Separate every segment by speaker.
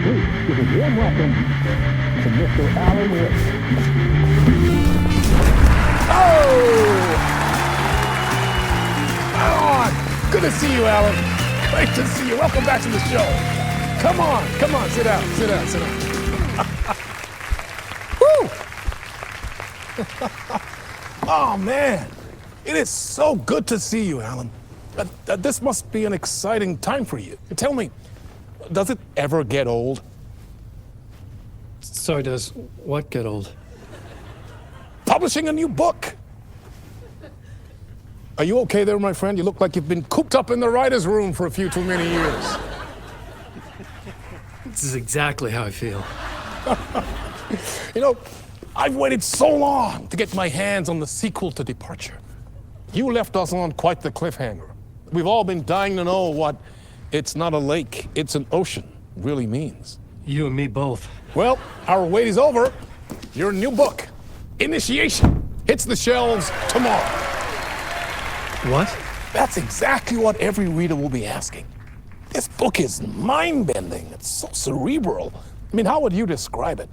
Speaker 1: Please give a warm welcome to Mr. Alan Wake. Oh! Good to see you, Alan. Great to see you. Welcome back to the show. Come on, sit down. Woo! Oh, man. It is so good to see you, Alan. This must be an exciting time for you. Tell me, does it ever get old?
Speaker 2: Sorry, does what get old?
Speaker 1: Publishing a new book. Are you okay there, my friend? You look like you've been cooped up in the writer's room for a few too many years.
Speaker 2: This is exactly how I feel.
Speaker 1: You know, I've waited so long to get my hands on the sequel to Departure. You left us on quite the cliffhanger. We've all been dying to know what "it's not a lake, it's an ocean" really means.
Speaker 2: You and me both.
Speaker 1: Well, our wait is over. Your new book, Initiation, hits the shelves tomorrow.
Speaker 2: What?
Speaker 1: That's exactly what every reader will be asking. This book is mind-bending. It's so cerebral. I mean, how would you describe it?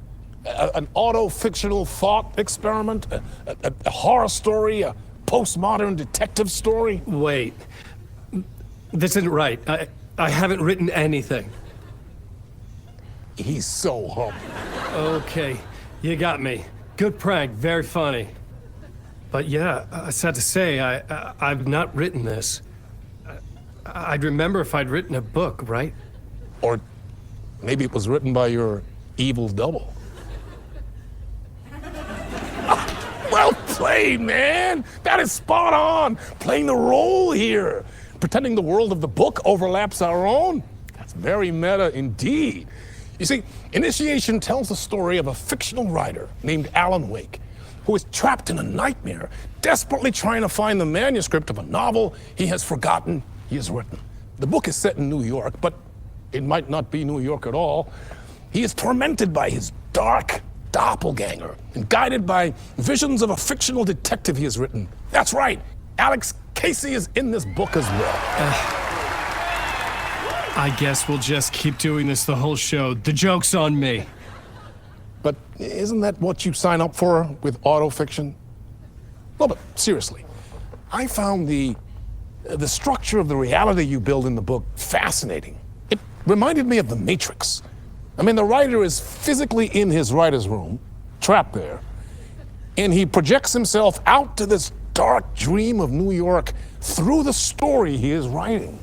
Speaker 1: An auto-fictional thought experiment? A horror story? A postmodern detective story?
Speaker 2: Wait. This isn't right. I haven't written anything.
Speaker 1: He's so humble.
Speaker 2: Okay, you got me. Good prank, very funny. But yeah, sad to say, I've not written this. I'd remember if I'd written a book, right?
Speaker 1: Or maybe it was written by your evil double. Well played, man! That is spot on! Playing the role here. Pretending the world of the book overlaps our own. That's very meta indeed. You see, Initiation tells the story of a fictional writer named Alan Wake, who is trapped in a nightmare, desperately trying to find the manuscript of a novel he has forgotten he has written. The book is set in New York, but it might not be New York at all. He is tormented by his dark doppelganger and guided by visions of a fictional detective he has written. That's right, Alex Casey is in this book as well.
Speaker 2: I guess we'll just keep doing this the whole show. The joke's on me.
Speaker 1: But isn't that what you sign up for with autofiction? No, but seriously, I found the structure of the reality you build in the book fascinating. It reminded me of The Matrix. I mean, the writer is physically in his writer's room, trapped there, and he projects himself out to this dark dream of New York through the story he is writing.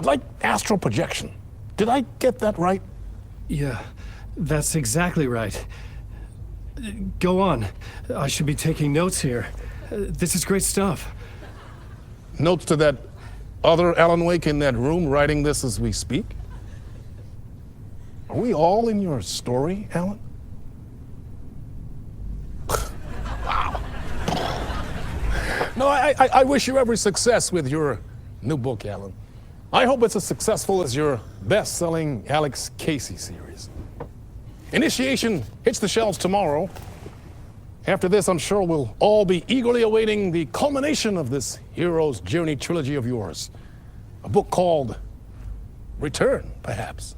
Speaker 1: Like astral projection. Did I get that right?
Speaker 2: Yeah, that's exactly right. Go on. I should be taking notes here. This is great stuff.
Speaker 1: Notes to that other Alan Wake in that room writing this as we speak? Are we all in your story, Alan? Wow. No, I wish you every success with your new book, Alan. I hope it's as successful as your best-selling Alex Casey series. Initiation hits the shelves tomorrow. After this, I'm sure we'll all be eagerly awaiting the culmination of this hero's journey trilogy of yours. A book called Return, perhaps.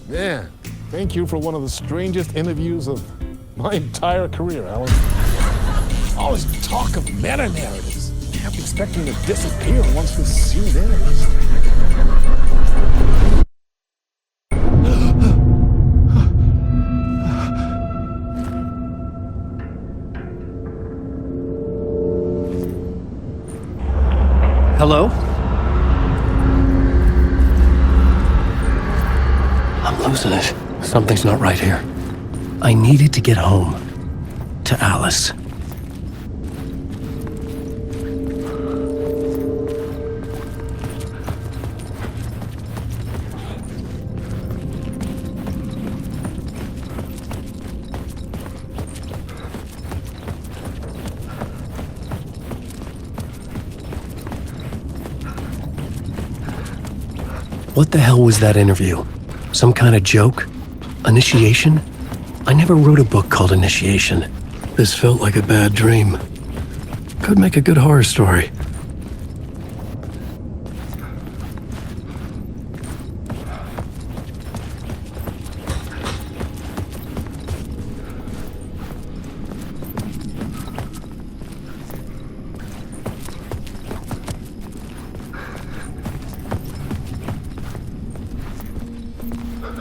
Speaker 1: Man, thank you for one of the strangest interviews of my entire career, Alan. All this talk of meta-narratives. I kept expecting to disappear once this scene ends.
Speaker 2: Hello? I'm losing it. Something's not right here. I needed to get home. To Alice. What the hell was that interview? Some kind of joke? Initiation? I never wrote a book called Initiation. This felt like a bad dream. Could make a good horror story.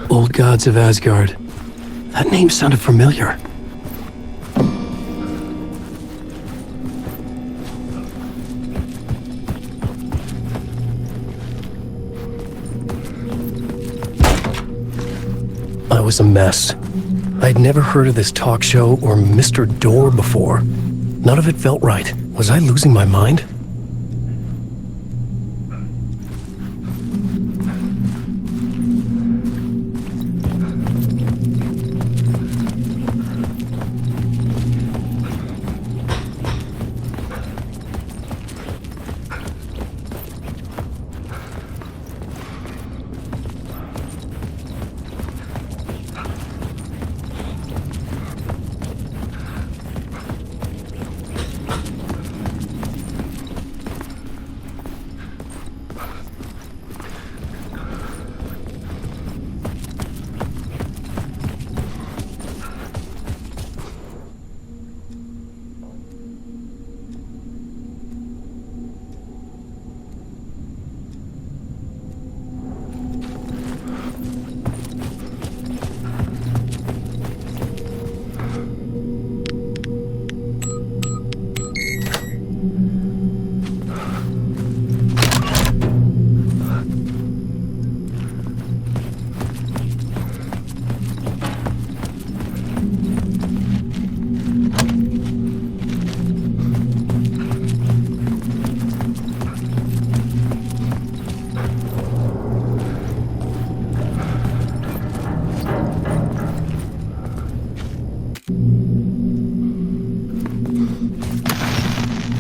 Speaker 2: Old Gods of Asgard. That name sounded familiar. I was a mess. I'd never heard of this talk show or Mr. Door before. None of it felt right. Was I losing my mind?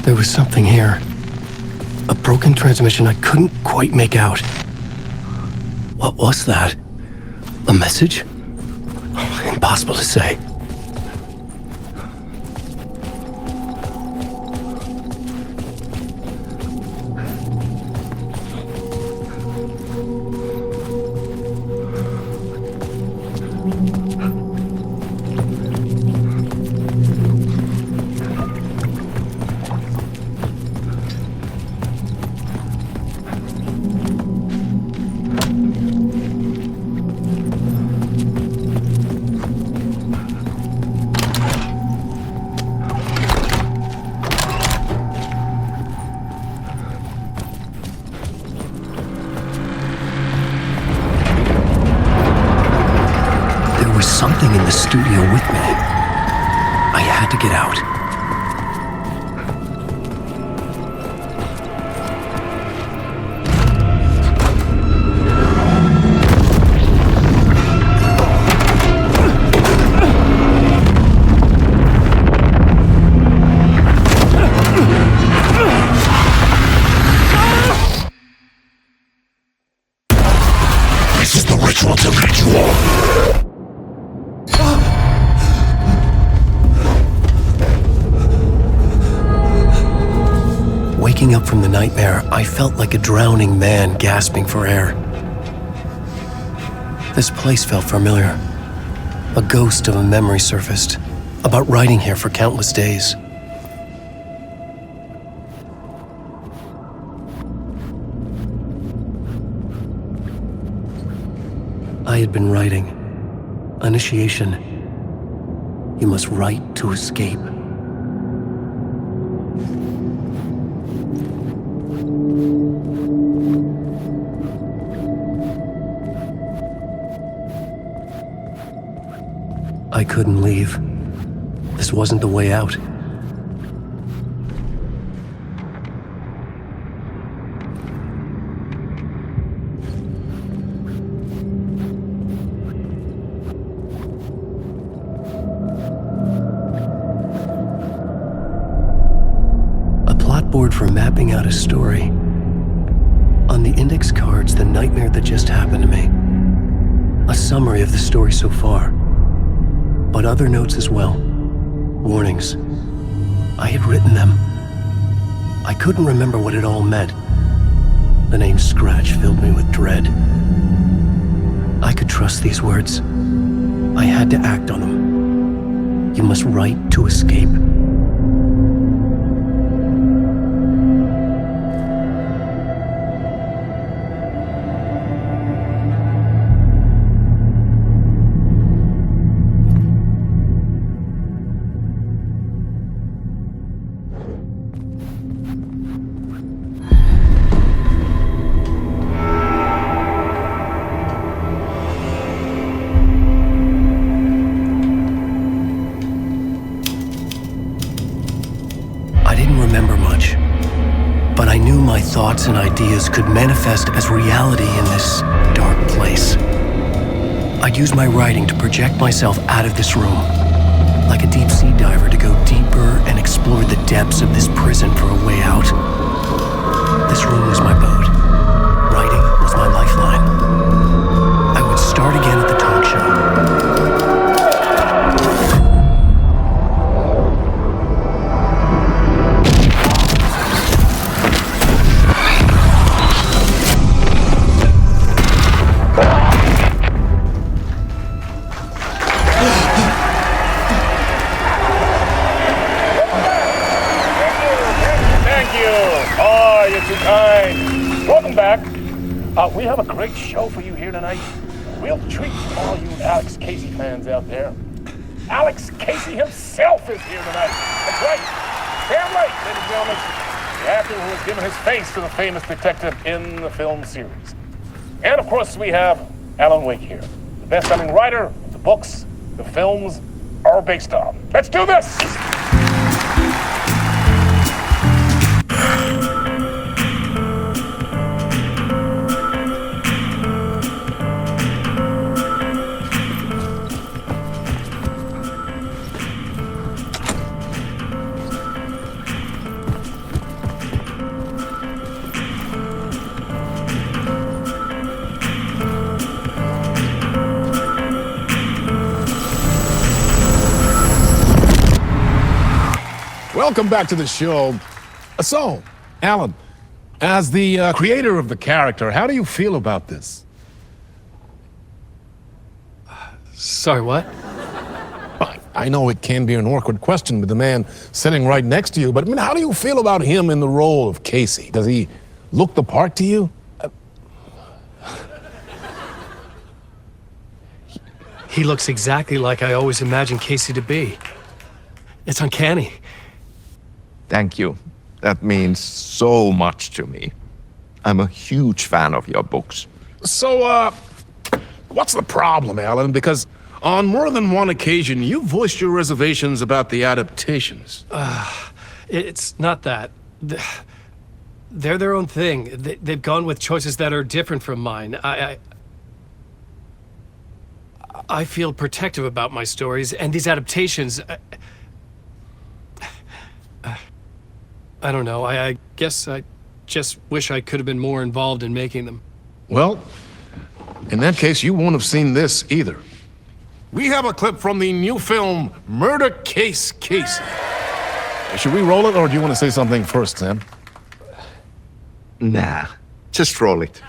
Speaker 2: There was something here. A broken transmission I couldn't quite make out. What was that? A message? Impossible to say. Something in the studio with me. I had to get out.
Speaker 1: This is the ritual to lead you on.
Speaker 2: Waking up from the nightmare, I felt like a drowning man gasping for air. This place felt familiar. A ghost of a memory surfaced, about riding here for countless days. I had been writing. Initiation. You must write to escape. I couldn't leave. This wasn't the way out. A plot board for mapping out a story. On the index cards, the nightmare that just happened to me. A summary of the story so far. but other notes as well. Warnings. I had written them. I couldn't remember what it all meant. The name Scratch filled me with dread. I could trust these words. I had to act on them. You must write to escape. Thoughts and ideas could manifest as reality in this dark place. I'd use my writing to project myself out of this room, like a deep sea diver to go deeper and explore the depths of this prison for a way out. This room was my boat. Writing was my lifeline. I would start again at the talk show.
Speaker 1: Welcome back. We have a great show for you here tonight. Real treat for all you Alex Casey fans out there. Alex Casey himself is here tonight. That's right. Sam Lake, ladies and gentlemen, the actor who has given his face to the famous detective in the film series. And of course, we have Alan Wake here, the best-selling writer the books the films are based on. Let's do this! Welcome back to the show. So, Alan, as the creator of the character, how do you feel about this?
Speaker 2: Sorry, what?
Speaker 1: I know it can be an awkward question with the man sitting right next to you, but I mean, how do you feel about him in the role of Casey? Does he look the part to you?
Speaker 2: He looks exactly like I always imagined Casey to be. It's uncanny.
Speaker 3: Thank you. That means so much to me. I'm a huge fan of your books.
Speaker 1: So, what's the problem, Alan? Because on more than one occasion, you voiced your reservations about the adaptations.
Speaker 2: It's not that. They're their own thing. They've gone with choices that are different from mine. I feel protective about my stories, and these adaptations... I don't know. I guess I just wish I could have been more involved in making them.
Speaker 1: Well, in that case, you won't have seen this either. We have a clip from the new film, Murder Case Casey. Should we roll it, or do you want to say something first, Sam?
Speaker 3: Nah, just roll it.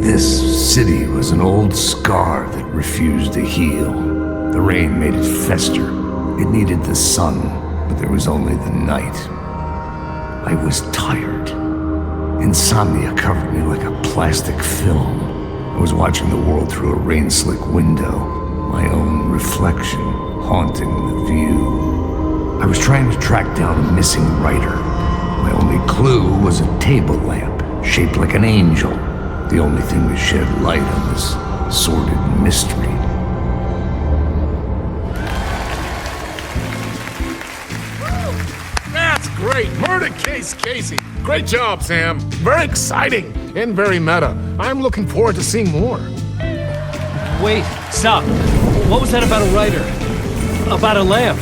Speaker 4: This city was an old scar that refused to heal. The rain made it fester. It needed the sun, but there was only the night. I was tired. Insomnia covered me like a plastic film. I was watching the world through a rain-slick window, my own reflection haunting the view. I was trying to track down a missing writer. My only clue was a table lamp, shaped like an angel, the only thing that shed light on this sordid mystery.
Speaker 1: Great. Murder Case Casey. Great job, Sam. Very exciting and very meta. I'm looking forward to seeing more.
Speaker 2: Wait, stop. What was that about a writer? About a lamp?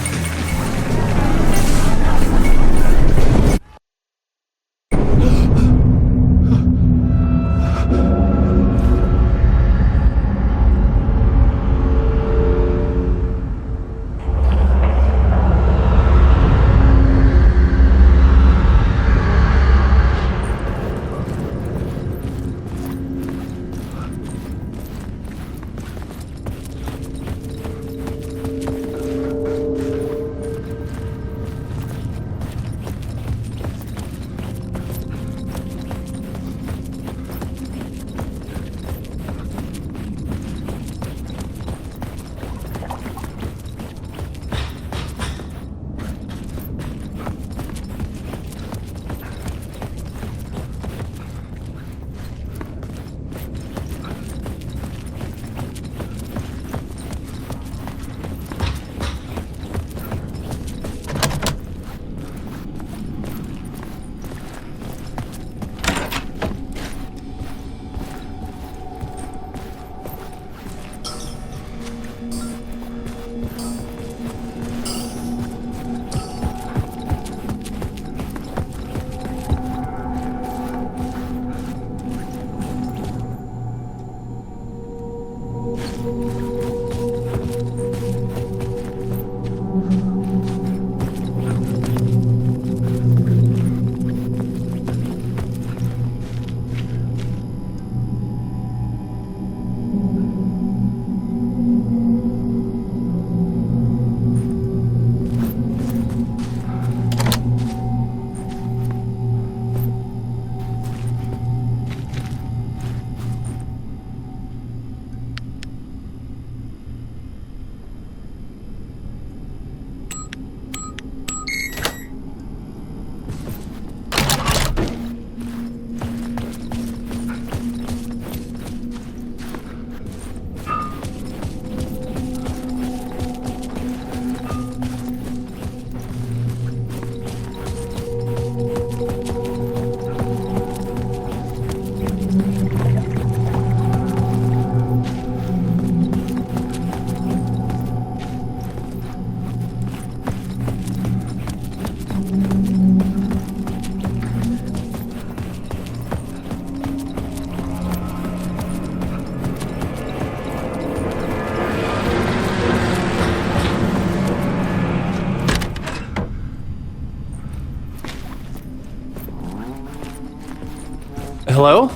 Speaker 2: Hello?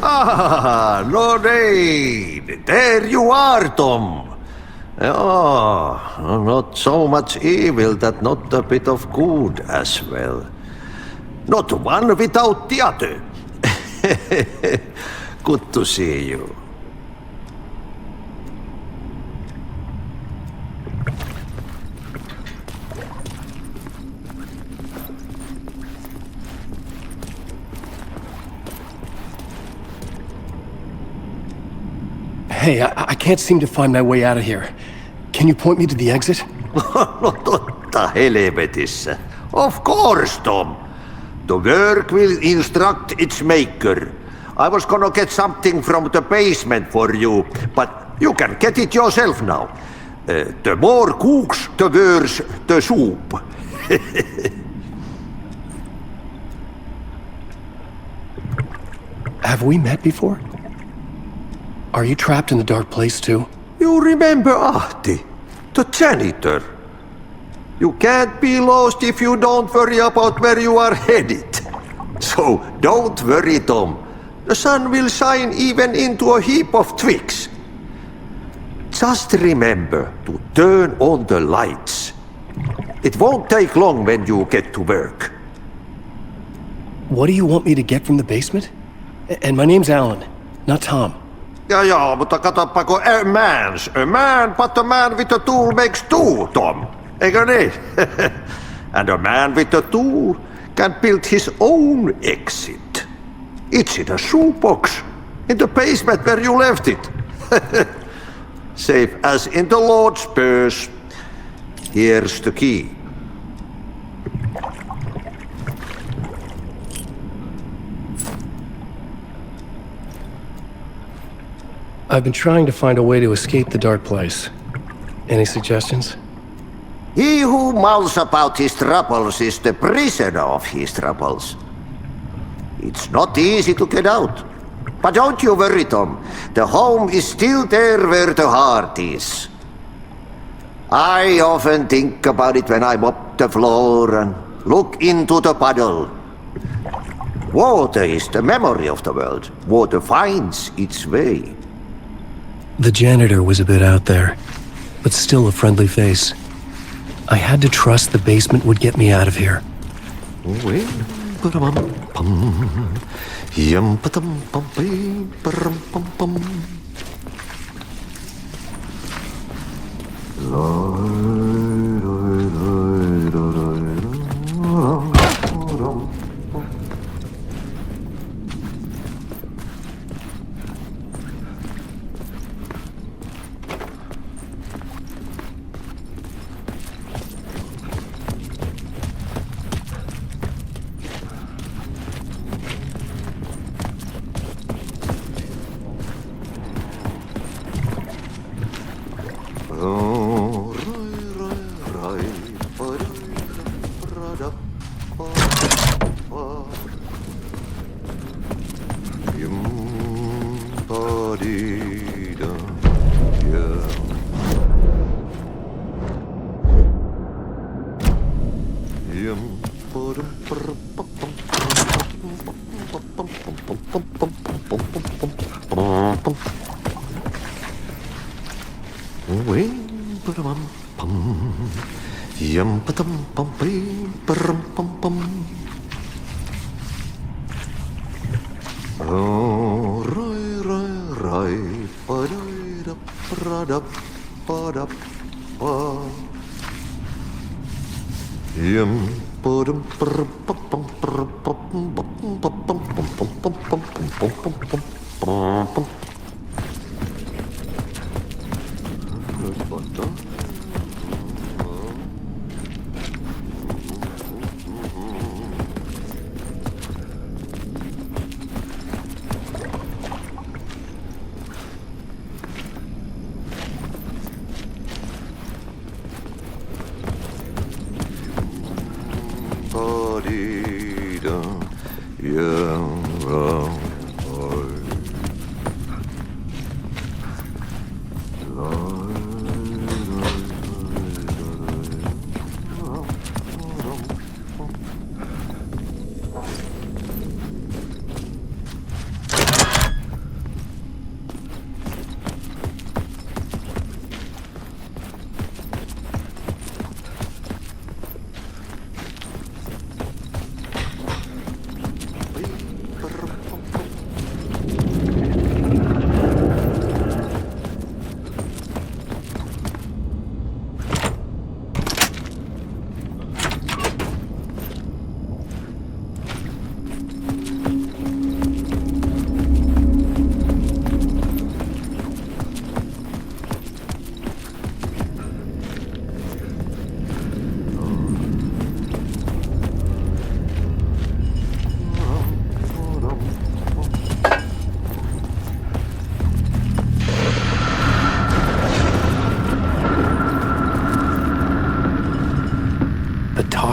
Speaker 5: Ah, Lorraine! There you are, Tom! Oh, not so much evil that not a bit of good as well. Not one without the other. Good to see you.
Speaker 2: Hey, I can't seem to find my way out of here. Can you point me to the exit?
Speaker 5: No totta helvetissä. Of course, Tom. The work will instruct its maker. I was gonna get something from the basement for you, but you can get it yourself now. The more cooks, the worse the soup.
Speaker 2: Have we met before? Are you trapped in the dark place too?
Speaker 5: You remember Ahti, the janitor? You can't be lost if you don't worry about where you are headed. So don't worry, Tom. The sun will shine even into a heap of twigs. Just remember to turn on the lights. It won't take long when you get to work.
Speaker 2: What do you want me to get from the basement? And my name's Alan, not Tom.
Speaker 5: Ja, mutta katsoppa, a man, but a man with a tool makes two, Tom. Eikö niin? And a man with a tool can build his own exit. It's in a shoebox, in the basement where you left it. Safe as in the Lord's purse. Here's the key.
Speaker 2: I've been trying to find a way to escape the dark place. Any suggestions?
Speaker 5: He who mouths about his troubles is the prisoner of his troubles. It's not easy to get out. But don't you worry, Tom. The home is still there where the heart is. I often think about it when I mop the floor and look into the puddle. Water is the memory of the world. Water finds its way.
Speaker 2: The janitor was a bit out there, but still a friendly face. I had to trust the basement would get me out of here.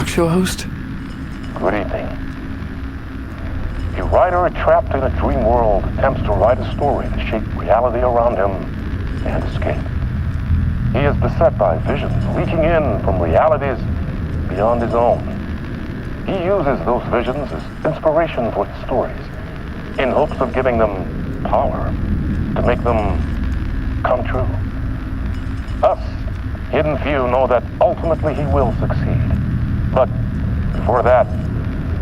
Speaker 2: Show host?
Speaker 6: Good evening. A writer trapped in a dream world attempts to write a story to shape reality around him and escape. He is beset by visions leaking in from realities beyond his own. He uses those visions as inspiration for his stories, in hopes of giving them power to make them come true. Us, hidden few, know that ultimately he will succeed. But before that,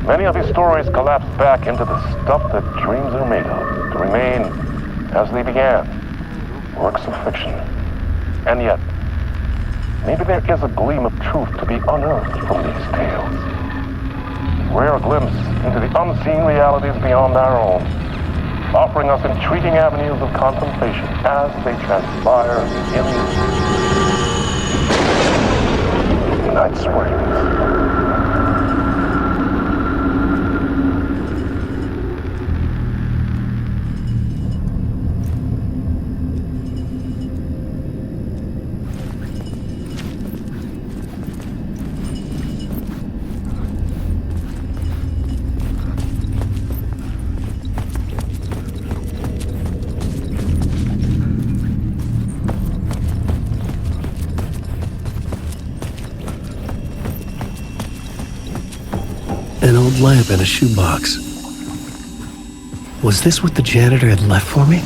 Speaker 6: many of his stories collapse back into the stuff that dreams are made of, to remain as they began, works of fiction. And yet, maybe there is a gleam of truth to be unearthed from these tales. A rare glimpse into the unseen realities beyond our own, offering us intriguing avenues of contemplation as they transpire in Night Springs.
Speaker 2: An old lamp in a shoebox. Was this what the janitor had left for me?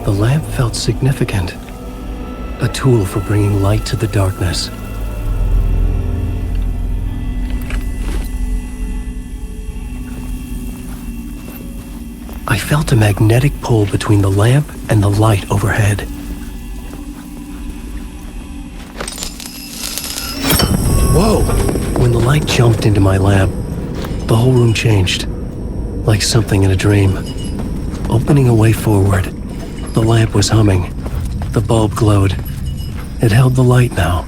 Speaker 2: The lamp felt significant, a tool for bringing light to the darkness. I felt a magnetic pull between the lamp and the light overhead. light jumped into my lamp, the whole room changed, like something in a dream. Opening a way forward, the lamp was humming. The bulb glowed. It held the light now.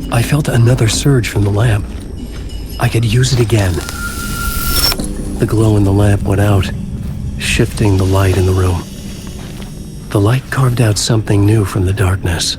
Speaker 2: I felt another surge from the lamp. I could use it again. The glow in the lamp went out, shifting the light in the room. The light carved out something new from the darkness.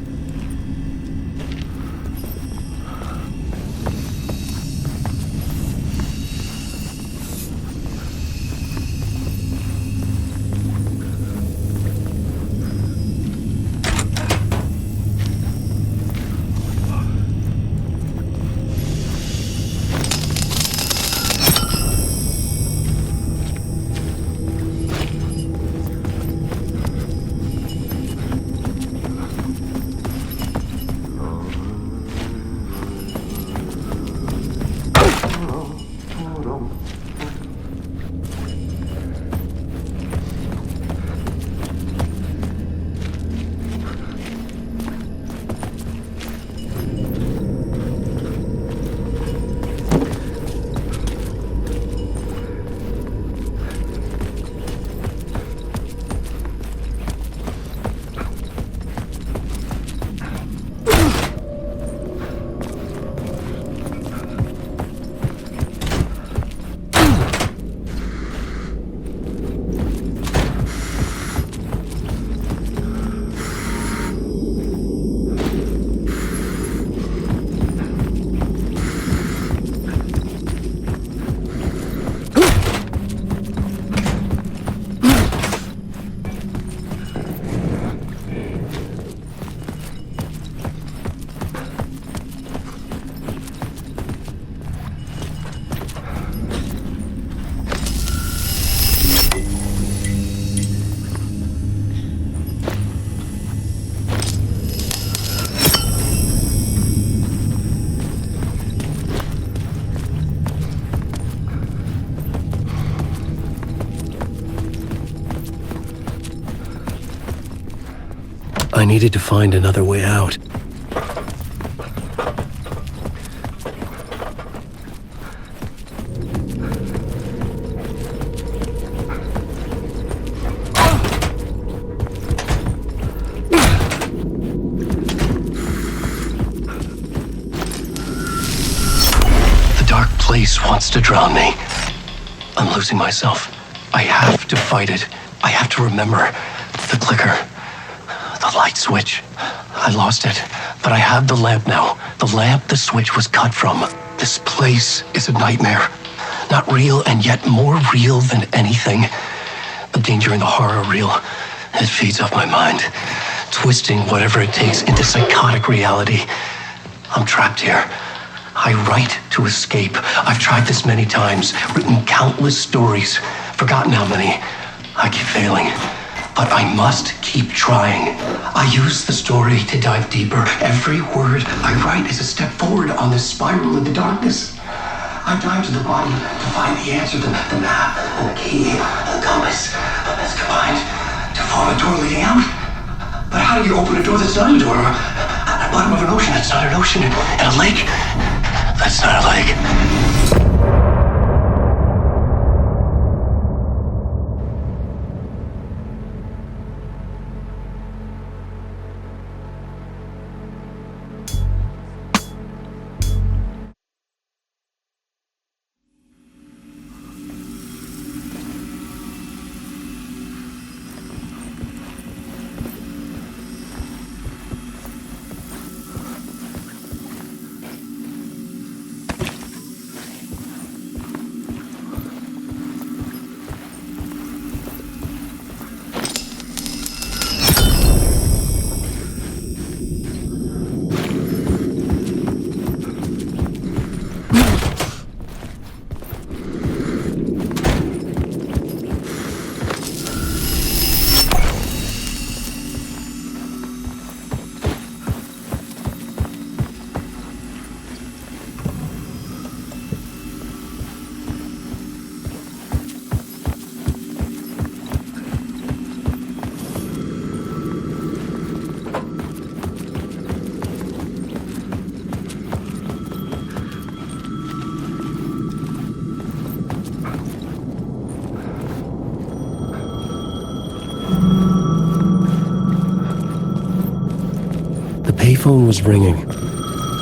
Speaker 2: I needed to find another way out. The dark place wants to drown me. I'm losing myself. I have to fight it. I have to remember the clicker. The light switch. I lost it, but I have the lamp now. The lamp the switch was cut from. This place is a nightmare. Not real, and yet more real than anything. The danger and the horror are real. It feeds off my mind, twisting whatever it takes into psychotic reality. I'm trapped here. I write to escape. I've tried this many times, written countless stories, forgotten how many. I keep failing. But I must keep trying. I use the story to dive deeper. Every word I write is a step forward on this spiral into darkness. I dive to the body to find the answer, the map, and the key, the compass, that's combined to form a door leading out. But how do you open a door that's not a door? At the bottom of an ocean that's not an ocean, and a lake that's not a lake. payphone was ringing.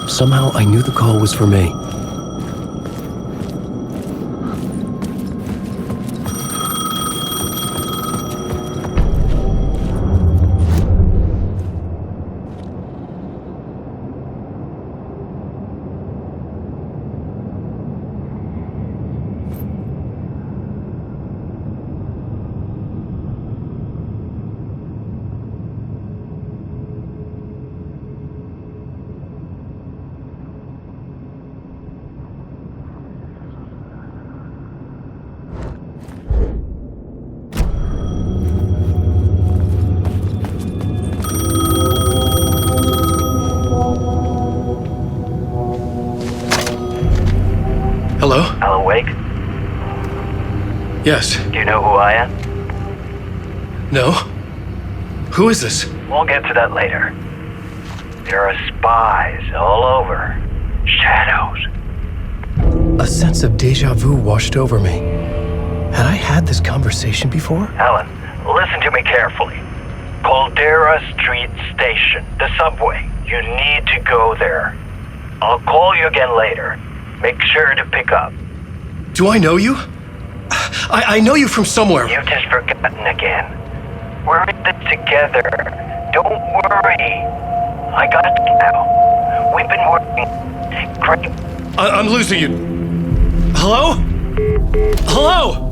Speaker 2: Somehow I knew the call was for me. Hello?
Speaker 7: Alan Wake?
Speaker 2: Yes.
Speaker 7: Do you know who I am?
Speaker 2: No? Who is this?
Speaker 7: We'll get to that later. There are spies all over. Shadows.
Speaker 2: A sense of deja vu washed over me. Had I had this conversation before?
Speaker 7: Alan, listen to me carefully. Caldera Street Station, the subway. You need to go there. I'll call you again later. Make sure to pick up.
Speaker 2: Do I know you? I know you from somewhere.
Speaker 7: You've just forgotten again. We're in this together. Don't worry. I got it now. We've been working great.
Speaker 2: I'm losing you. Hello? Hello?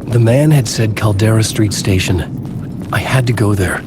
Speaker 2: The man had said Caldera Street Station. I had to go there.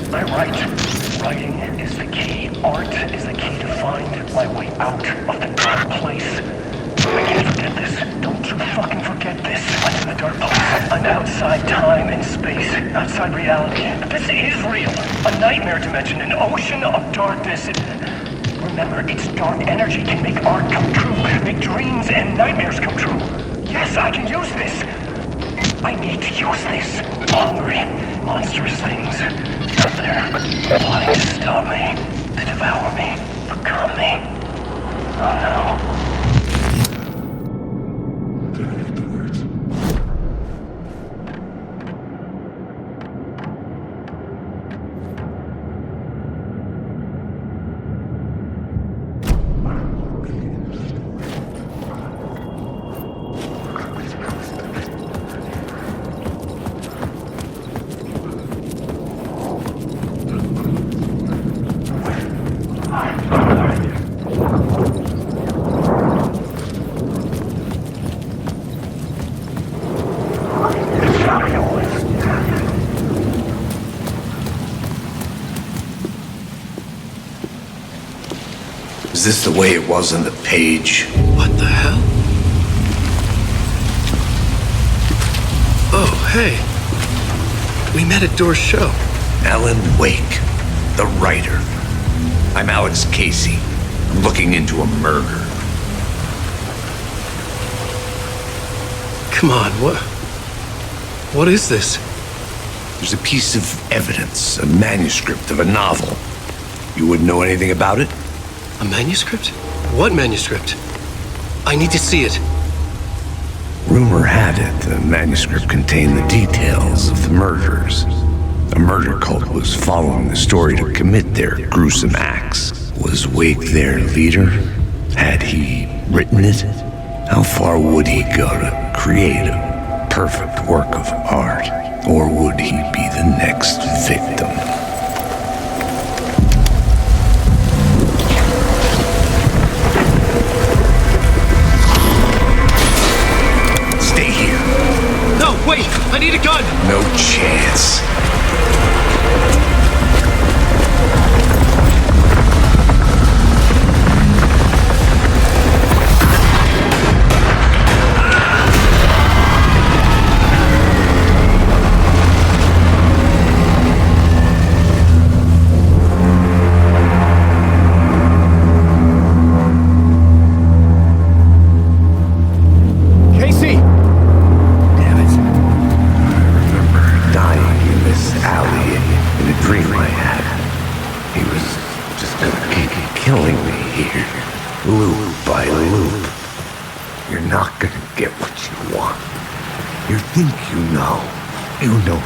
Speaker 8: I'm right. Writing is the key. Art is the key to find my way out of the dark place. I can't forget this. Don't you fucking forget this. I'm in the dark place. I'm outside time and space. Outside reality. This is real. A nightmare dimension. An ocean of darkness. Remember, its dark energy can make art come true. Make dreams and nightmares come true. Yes, I can use this. I need to use this. Hungry, monstrous things out there, plotting to stop me, to devour me, become me. Oh no.
Speaker 4: Is this the way it was on the page?
Speaker 2: What the hell? Oh, hey. We met at Door's show.
Speaker 4: Alan Wake, the writer. I'm Alex Casey. I'm looking into a murder.
Speaker 2: Come on, what is this?
Speaker 4: There's a piece of evidence, a manuscript of a novel. You wouldn't know anything about it?
Speaker 2: A manuscript? What manuscript? I need to see it.
Speaker 4: Rumor had it the manuscript contained the details of the murders. A murder cult was following the story to commit their gruesome acts. Was Wake their leader? Had he written it? How far would he go to create a perfect work of art? Or would he be the next victim? Stay here.
Speaker 2: No, wait! I need a gun!
Speaker 4: No chance. Killing me here, loop by loop. You're not gonna get what you want. You think you know. You know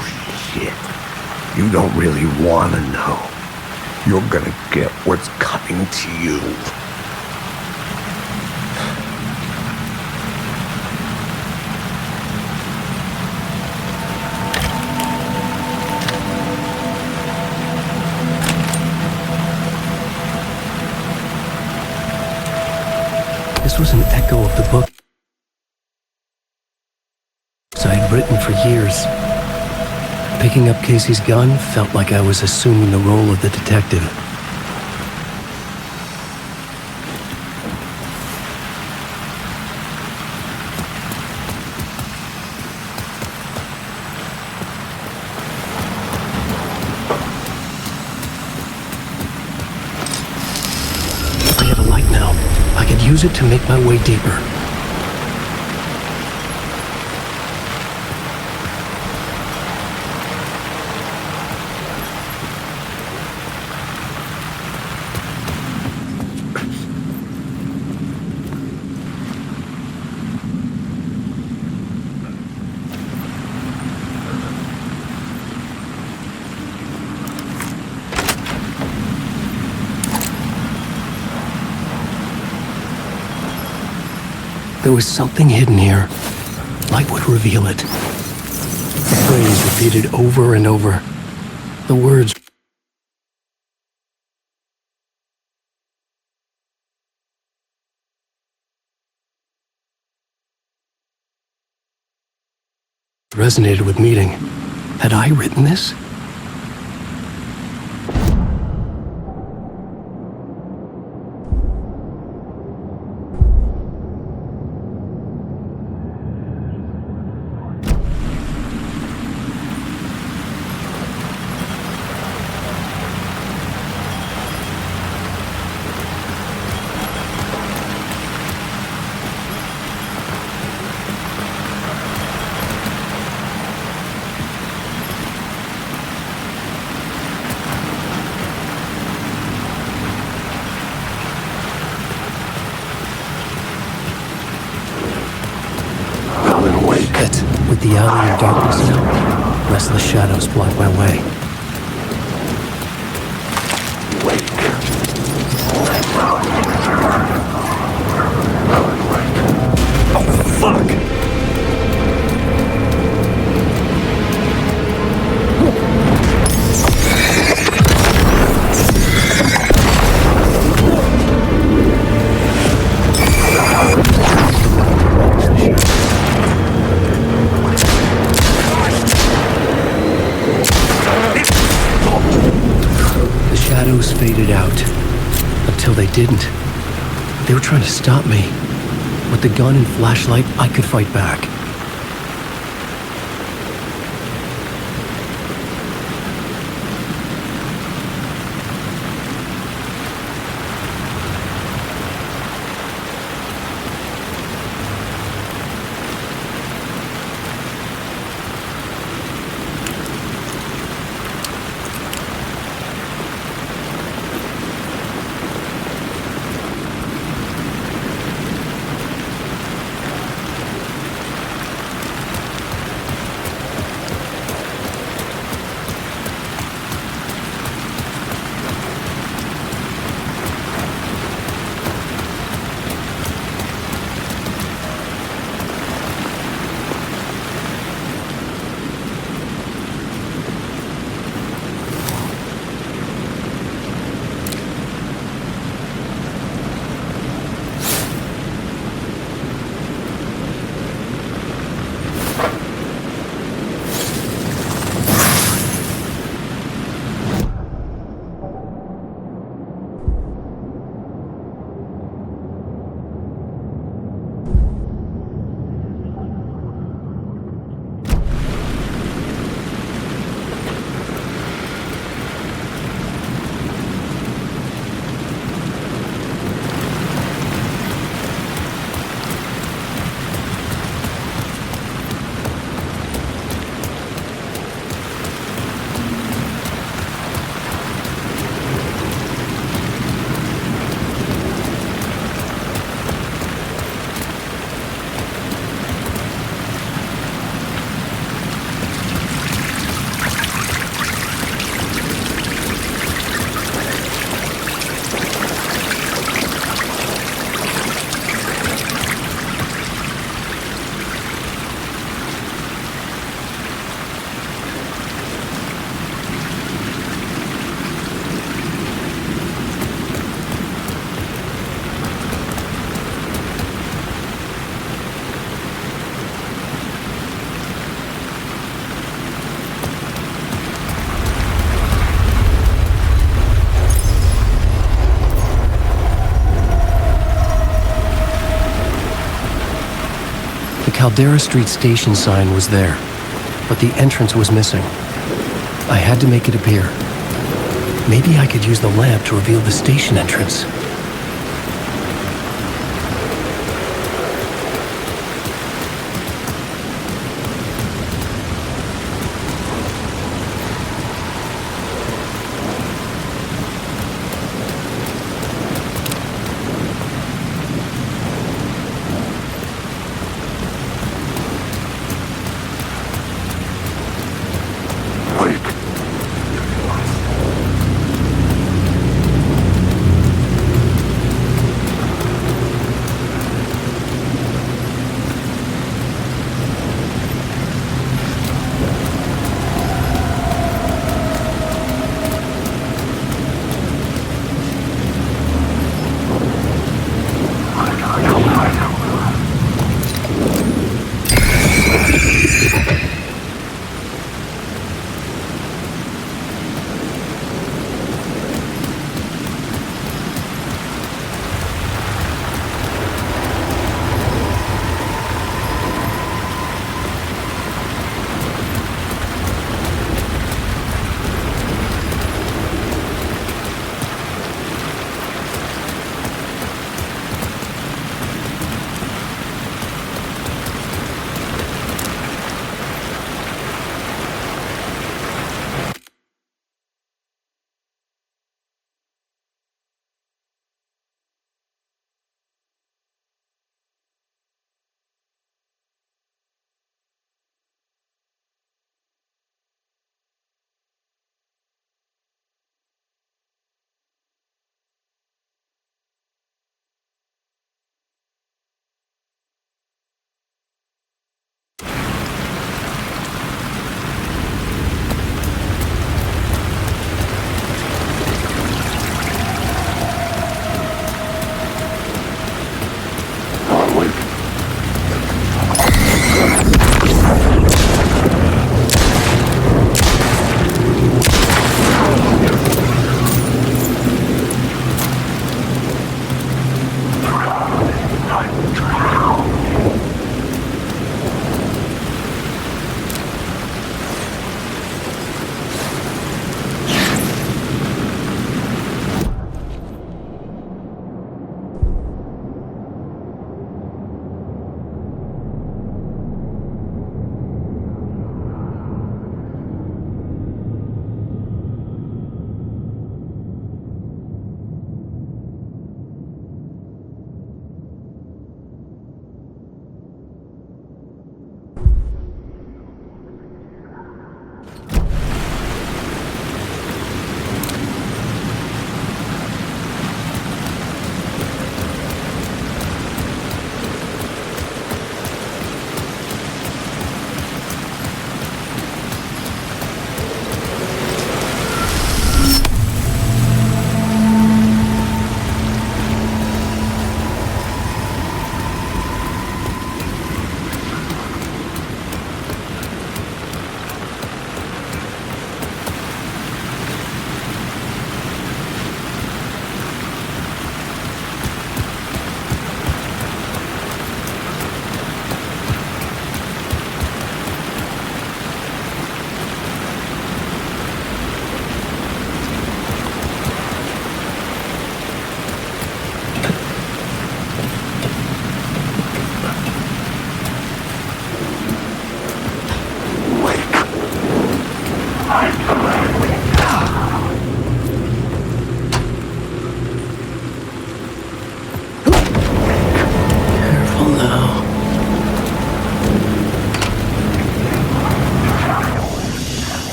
Speaker 4: shit. You don't really wanna know. You're gonna get what's coming to you.
Speaker 2: This was an echo of the book I had written for years. Picking up Casey's gun felt like I was assuming the role of the detective. I had a light now. I could use it to make my way deeper. There was something hidden here. Light would reveal it. The phrase repeated over and over. The words resonated with meaning. Had I written this? With the alley in darkness now, restless shadows block my way. Oh, fuck! Shadows faded out, until they didn't. They were trying to stop me. With the gun and flashlight, I could fight back. The Caldera Street station sign was there, but the entrance was missing. I had to make it appear. Maybe I could use the lamp to reveal the station entrance.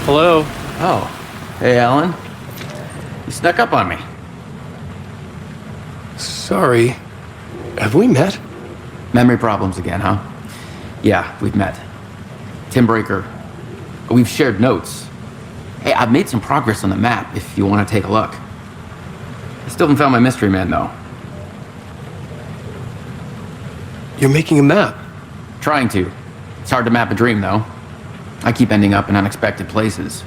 Speaker 2: Hello?
Speaker 9: Oh, hey, Alan. You snuck up on me.
Speaker 2: Sorry. Have we met?
Speaker 9: Memory problems again, huh? Yeah, we've met. Tim Breaker. We've shared notes. Hey, I've made some progress on the map if you want to take a look. I still haven't found my mystery man, though.
Speaker 2: You're making a map.
Speaker 9: Trying to. It's hard to map a dream, though. I keep ending up in unexpected places.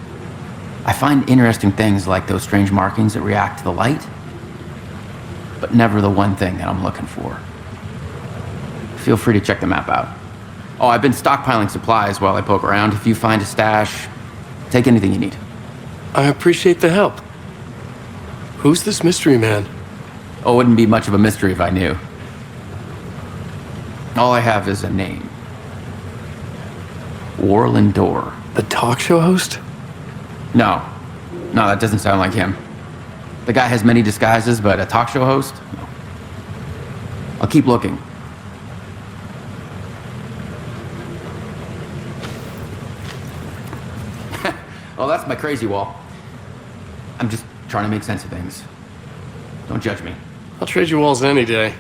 Speaker 9: I find interesting things like those strange markings that react to the light, but never the one thing that I'm looking for. Feel free to check the map out. Oh, I've been stockpiling supplies while I poke around. If you find a stash, take anything you need.
Speaker 2: I appreciate the help. Who's this mystery man?
Speaker 9: Oh, it wouldn't be much of a mystery if I knew. All I have is a name. Warland Door.
Speaker 2: The talk show host?
Speaker 9: No, that doesn't sound like him. The guy has many disguises, but a talk show host? No. I'll keep looking. Well, that's my crazy wall. I'm just trying to make sense of things. Don't judge me.
Speaker 2: I'll trade you walls any day.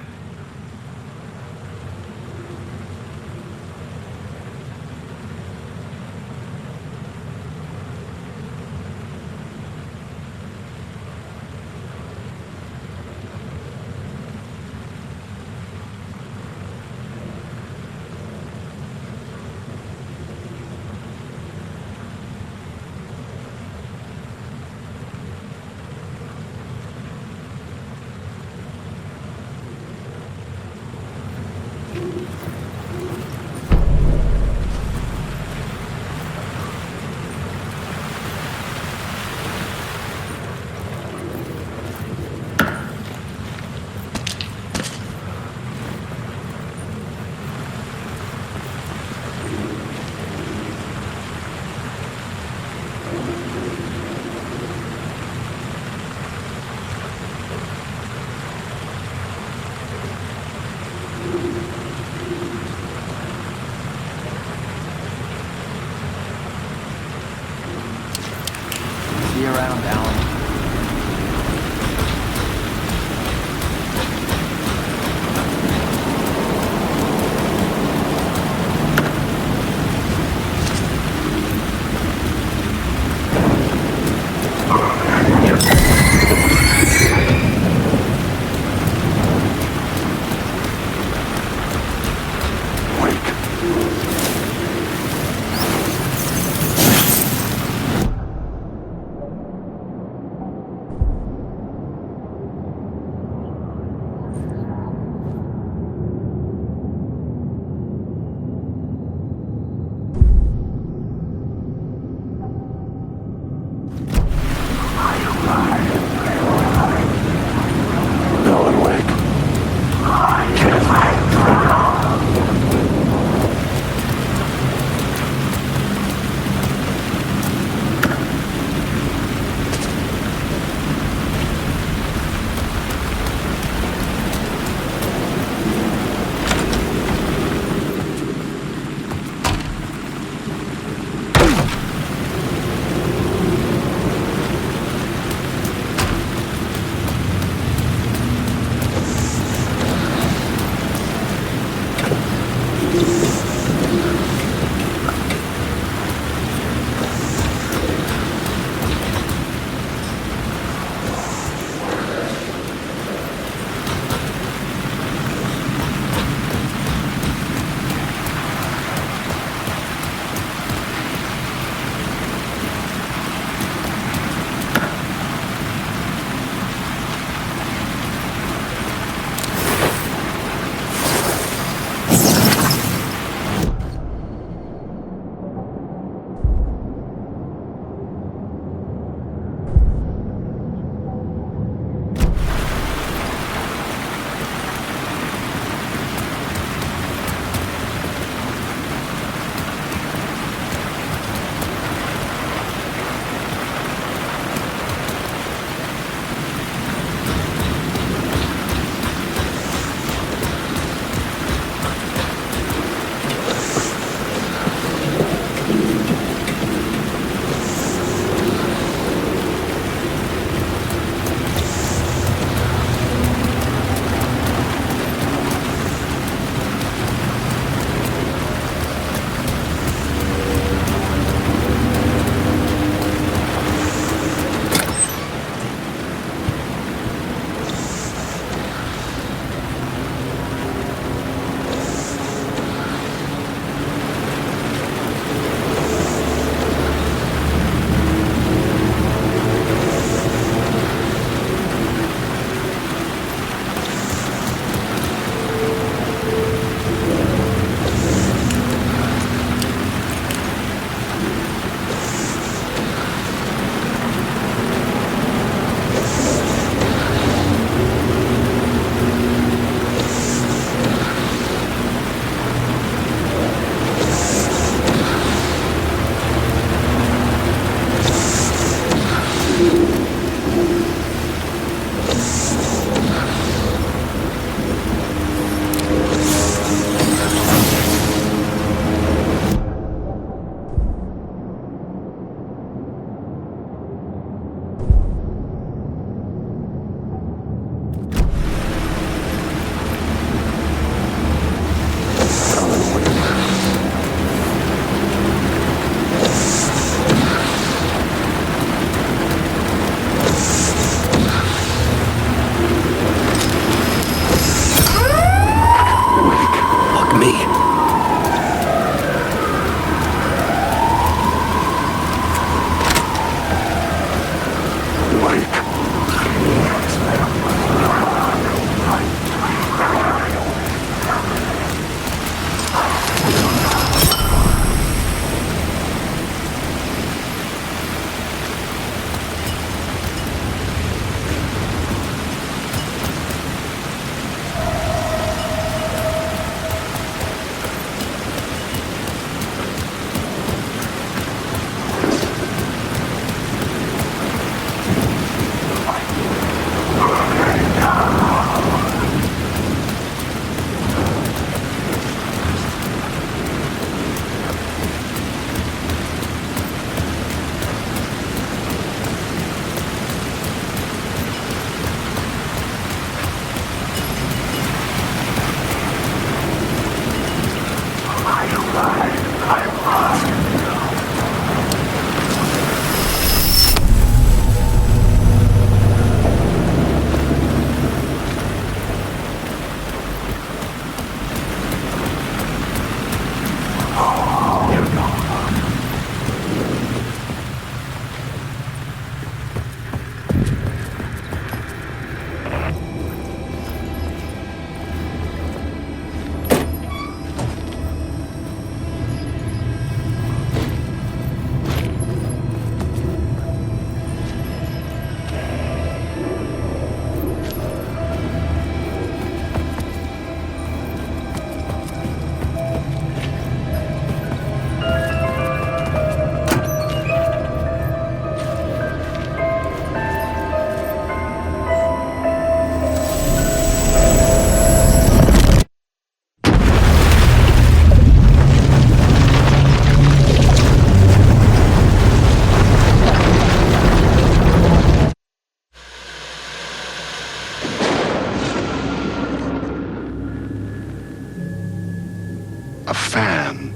Speaker 10: a fan.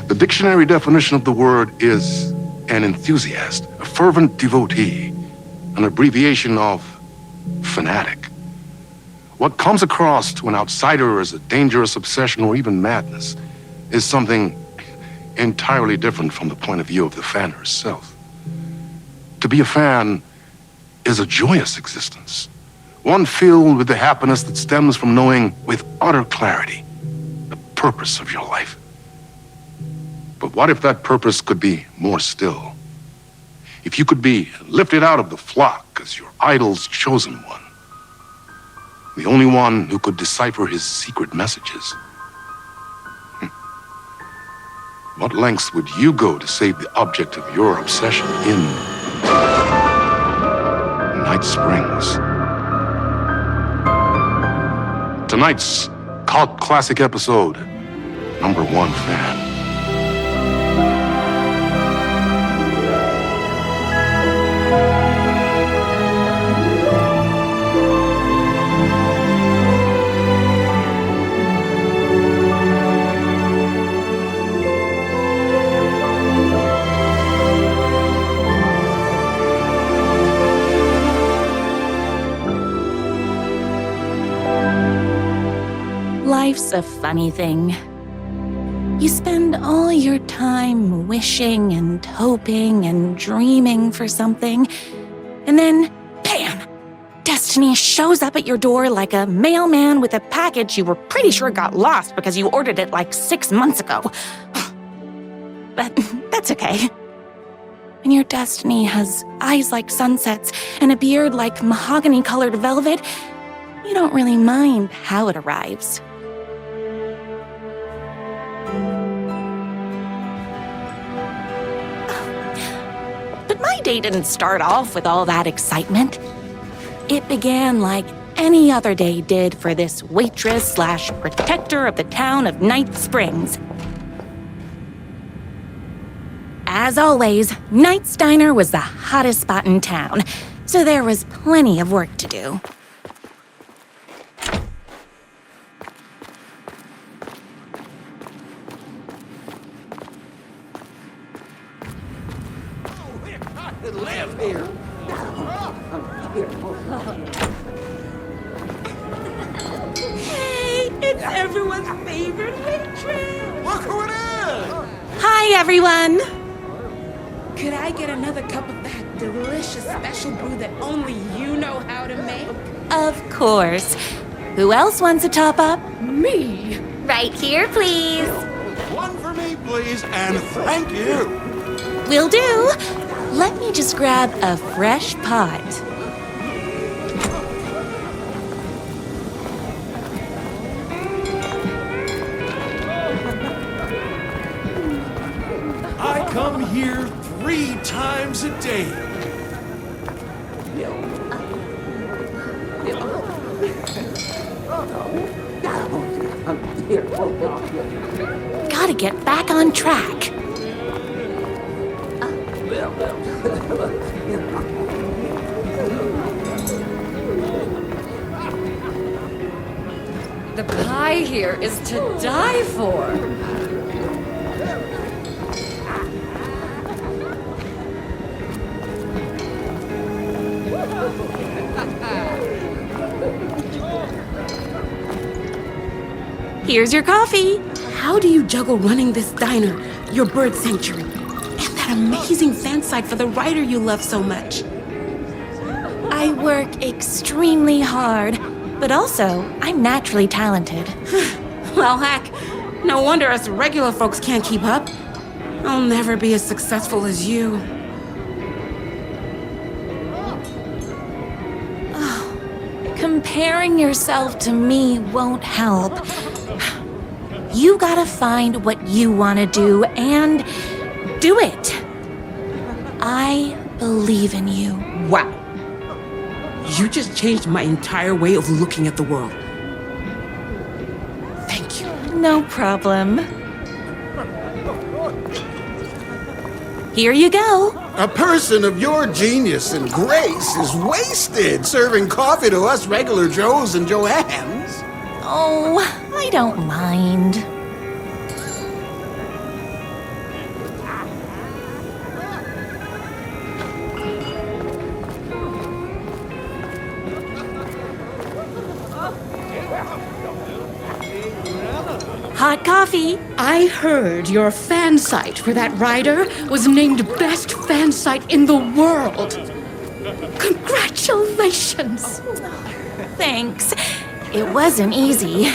Speaker 10: The dictionary definition of the word is an enthusiast, a fervent devotee, an abbreviation of fanatic. What comes across to an outsider as a dangerous obsession or even madness is something entirely different from the point of view of the fan herself. To be a fan is a joyous existence, one filled with the happiness that stems from knowing with utter clarity the purpose of your life. But what if that purpose could be more still? If you could be lifted out of the flock as your idol's chosen one, the only one who could decipher his secret messages. What lengths would you go to save the object of your obsession in Night Springs? Tonight's cult classic episode, number 1 fan.
Speaker 11: Life's a funny thing. You spend all your time wishing and hoping and dreaming for something, and then, bam! Destiny shows up at your door like a mailman with a package you were pretty sure got lost because you ordered it like 6 months ago. But that's okay. When your destiny has eyes like sunsets and a beard like mahogany-colored velvet, you don't really mind how it arrives. But my day didn't start off with all that excitement. It began like any other day did for this waitress/protector of the town of Night Springs. As always, Night's Diner was the hottest spot in town, so there was plenty of work to do.
Speaker 12: Live here.
Speaker 11: Hey, it's everyone's favorite waitress.
Speaker 12: Look who it is!
Speaker 11: Hi, everyone.
Speaker 13: Could I get another cup of that delicious special brew that only you know how to make?
Speaker 11: Of course. Who else wants a top up?
Speaker 13: Me?
Speaker 11: Right here, please.
Speaker 12: One for me, please, and thank you.
Speaker 11: Will do. Let me just grab a fresh pot.
Speaker 12: I come here 3 times a day.
Speaker 11: Gotta get back on track.
Speaker 13: The pie here is to die for.
Speaker 11: Here's your coffee.
Speaker 13: How do you juggle running this diner, your bird sanctuary, and that amazing fan site for the writer you love so much?
Speaker 11: I work extremely hard, but also I'm naturally talented.
Speaker 13: Well, heck, no wonder us regular folks can't keep up. I'll never be as successful as you.
Speaker 11: Comparing yourself to me won't help. You gotta find what you want to do and do it. I believe in you.
Speaker 13: Wow. You just changed my entire way of looking at the world. Thank you.
Speaker 11: No problem. Here you go.
Speaker 12: A person of your genius and grace is wasted serving coffee to us regular Joes and Joannes.
Speaker 11: Oh, I don't mind. coffee.
Speaker 13: I heard your fan site for that rider was named best fan site in the world. Congratulations.
Speaker 11: Thanks. It wasn't easy.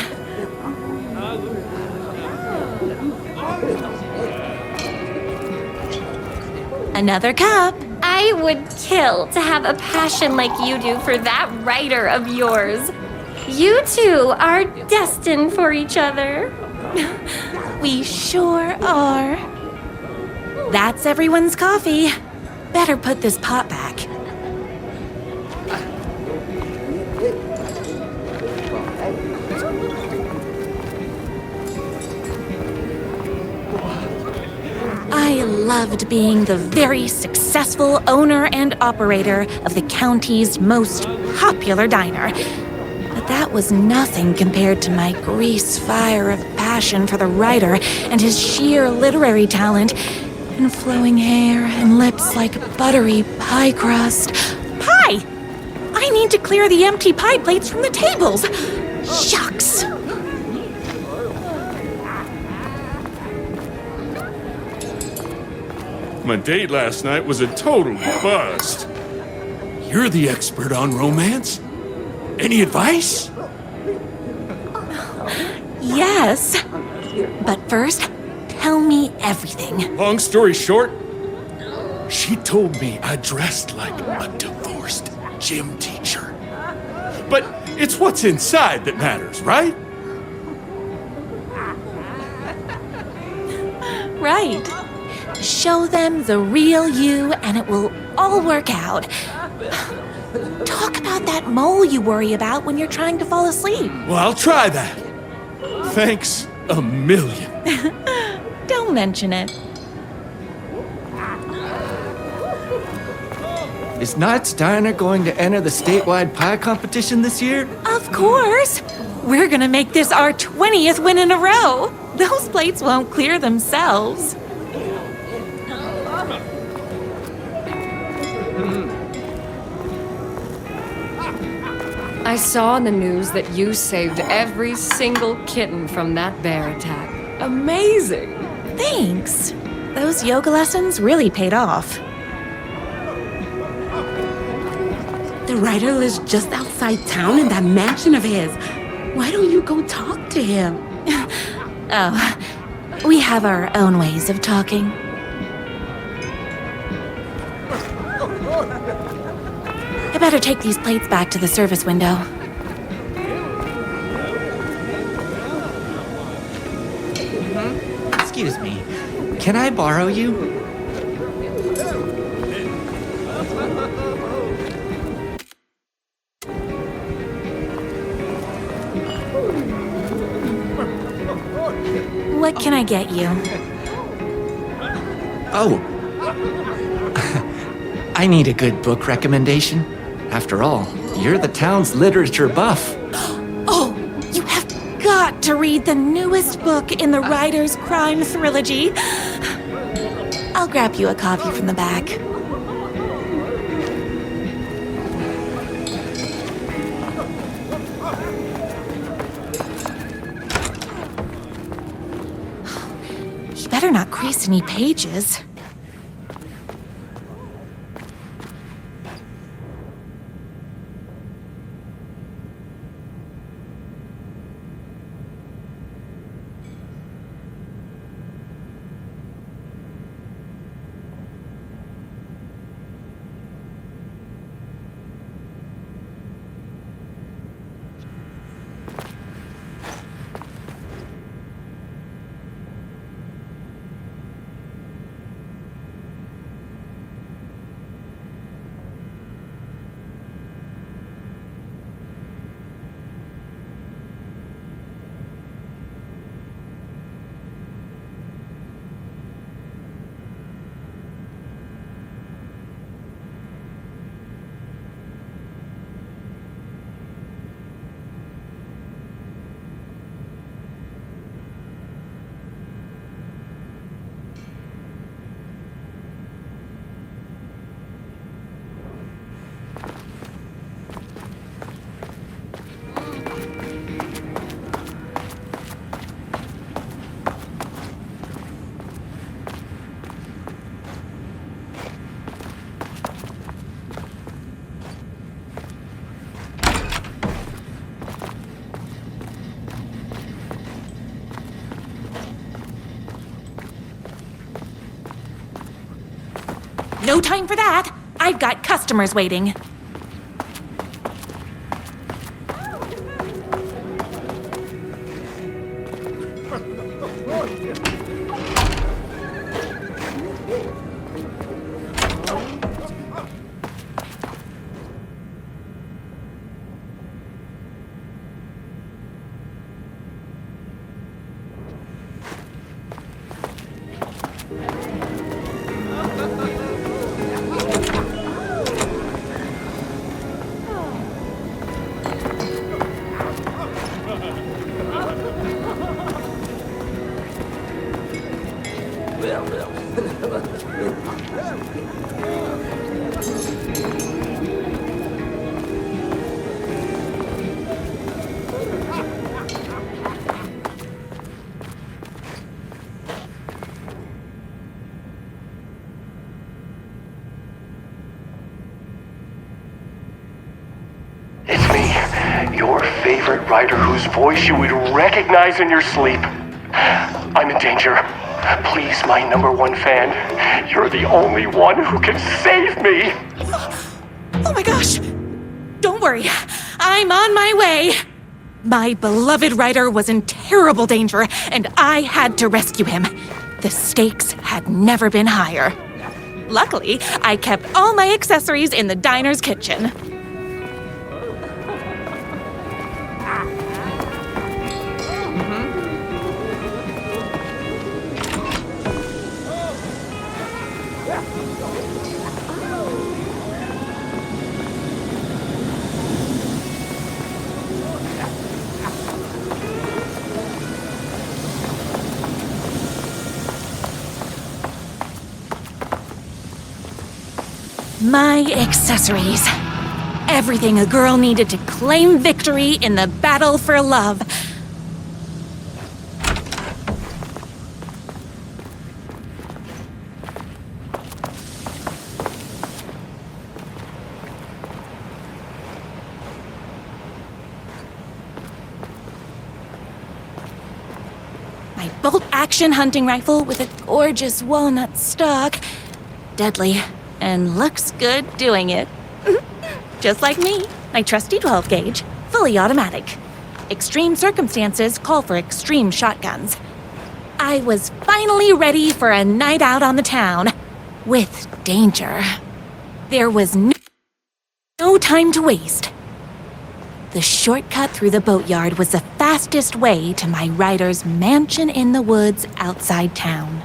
Speaker 11: Another cup.
Speaker 14: I would kill to have a passion like you do for that writer of yours. You two are destined for each other.
Speaker 11: We sure are. That's everyone's coffee. Better put this pot back. I loved being the very successful owner and operator of the county's most popular diner. But that was nothing compared to my grease fire of passion for the writer and his sheer literary talent, and flowing hair and lips like buttery pie crust. Pie! I need to clear the empty pie plates from the tables. Shucks.
Speaker 15: My date last night was a total bust. You're the expert on romance. Any advice?
Speaker 11: Yes. But first, tell me everything.
Speaker 15: Long story short, she told me I dressed like a divorced gym teacher. But it's what's inside that matters, right?
Speaker 11: Right. Show them the real you and it will all work out. Talk about that mole you worry about when you're trying to fall asleep.
Speaker 15: Well, I'll try that. Thanks a million.
Speaker 11: Don't mention it.
Speaker 16: Is Knight's Diner going to enter the statewide pie competition this year?
Speaker 11: Of course. We're gonna make this our 20th win in a row. Those plates won't clear themselves.
Speaker 17: I saw in the news that you saved every single kitten from that bear attack. Amazing!
Speaker 11: Thanks. Those yoga lessons really paid off.
Speaker 13: The writer lives just outside town in that mansion of his. Why don't you go talk to him?
Speaker 11: Oh, we have our own ways of talking. I better take these plates back to the service window.
Speaker 16: Excuse me, can I borrow you?
Speaker 11: What can I get you?
Speaker 16: Oh. I need a good book recommendation. After all, you're the town's literature buff.
Speaker 11: Oh, you have got to read the newest book in the Writer's Crime Trilogy. I'll grab you a coffee from the back. You better not crease any pages. No time for that. I've got customers waiting.
Speaker 8: It's me, your favorite writer whose voice you would recognize in your sleep. I'm in danger. Please, my #1 fan, you're the only one who can save me.
Speaker 11: Oh my gosh! Don't worry, I'm on my way. My beloved writer was in terrible danger, and I had to rescue him. The stakes had never been higher. Luckily, I kept all my accessories in the diner's kitchen. My accessories. Everything a girl needed to claim victory in the battle for love. My bolt-action hunting rifle with a gorgeous walnut stock. Deadly. And looks good doing it. Just like me, my trusty 12 gauge, fully automatic. Extreme circumstances call for extreme shotguns. I was finally ready for a night out on the town, with danger. There was no time to waste. The shortcut through the boatyard was the fastest way to my writer's mansion in the woods outside town.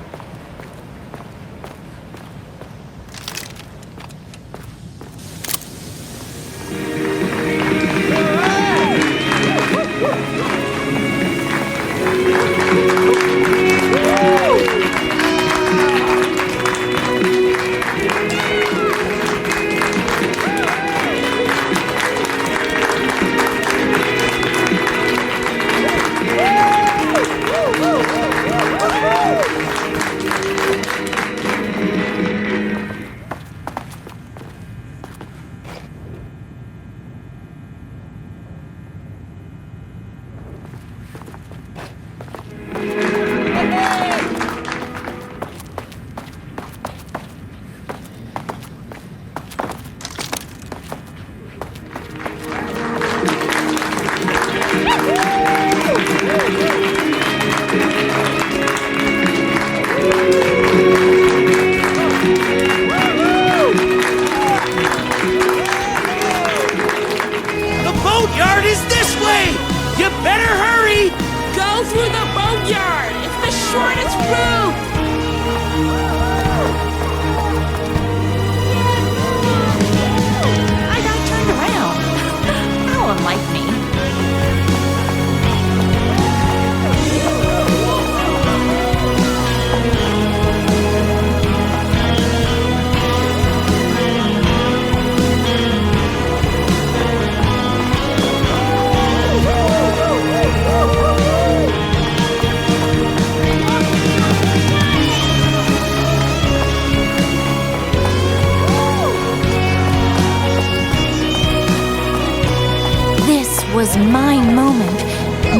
Speaker 11: Was my moment,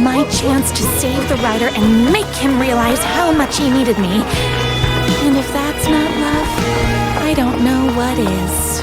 Speaker 11: my chance to save the writer and make him realize how much he needed me. And if that's not love, I I don't know what is.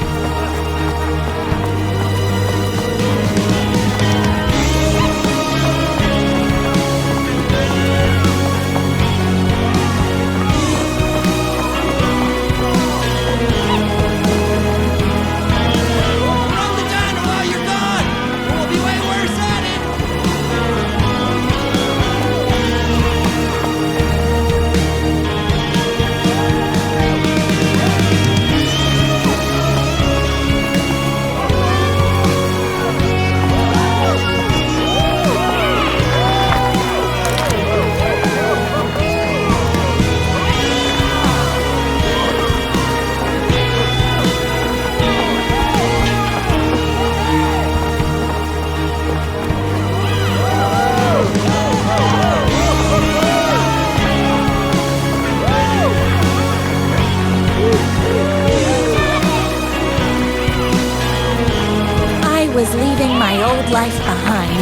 Speaker 11: Was leaving my old life behind,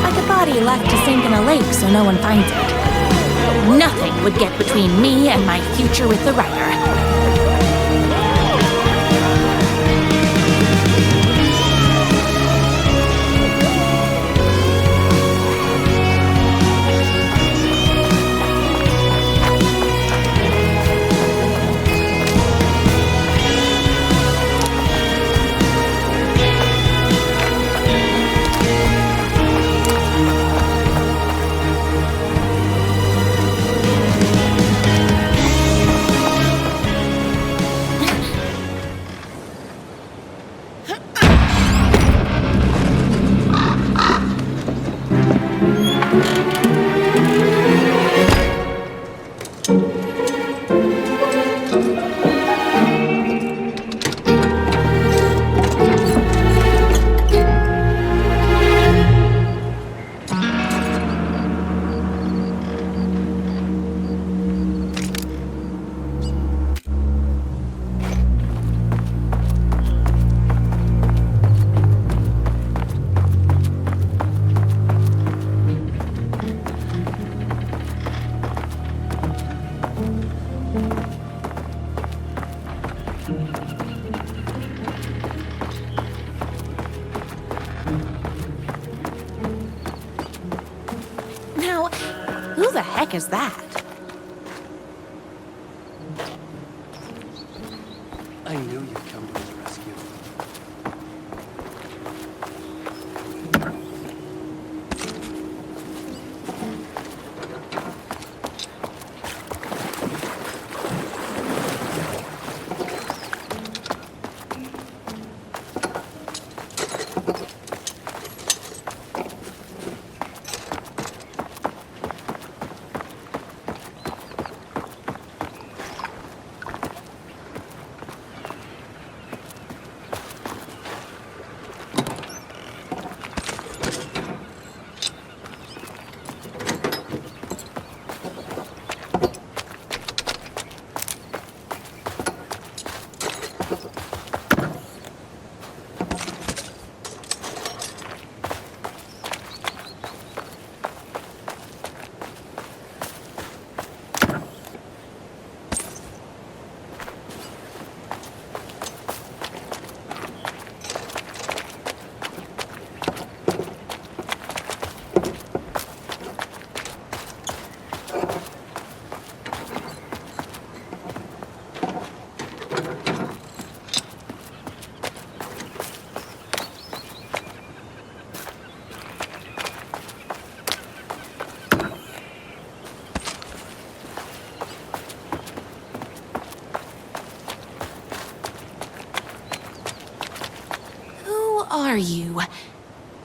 Speaker 11: like a body left to sink in a lake so no one finds it. Nothing would get between me and my future with the writer. Who the heck is that?
Speaker 2: I knew you'd come to his rescue.
Speaker 11: Are you?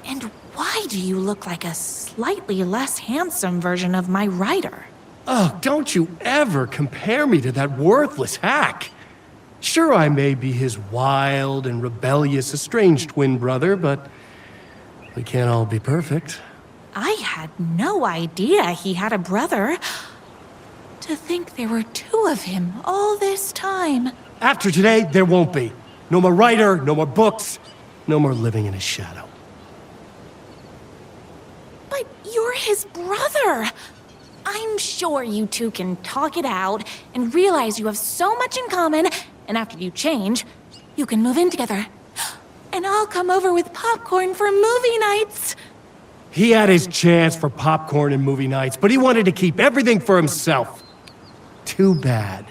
Speaker 11: And why do you look like a slightly less handsome version of my writer?
Speaker 2: Oh, don't you ever compare me to that worthless hack. Sure, I may be his wild and rebellious estranged twin brother, but we can't all be perfect.
Speaker 11: I had no idea he had a brother. To think there were two of him all this time.
Speaker 2: After today, there won't be. No more writer, no more books, no more living in his shadow.
Speaker 11: But you're his brother. I'm sure you two can talk it out and realize you have so much in common And after you change, you can move in together. And I'll come over with popcorn for movie nights.
Speaker 2: He had his chance for popcorn and movie nights, but he wanted to keep everything for himself. Too bad.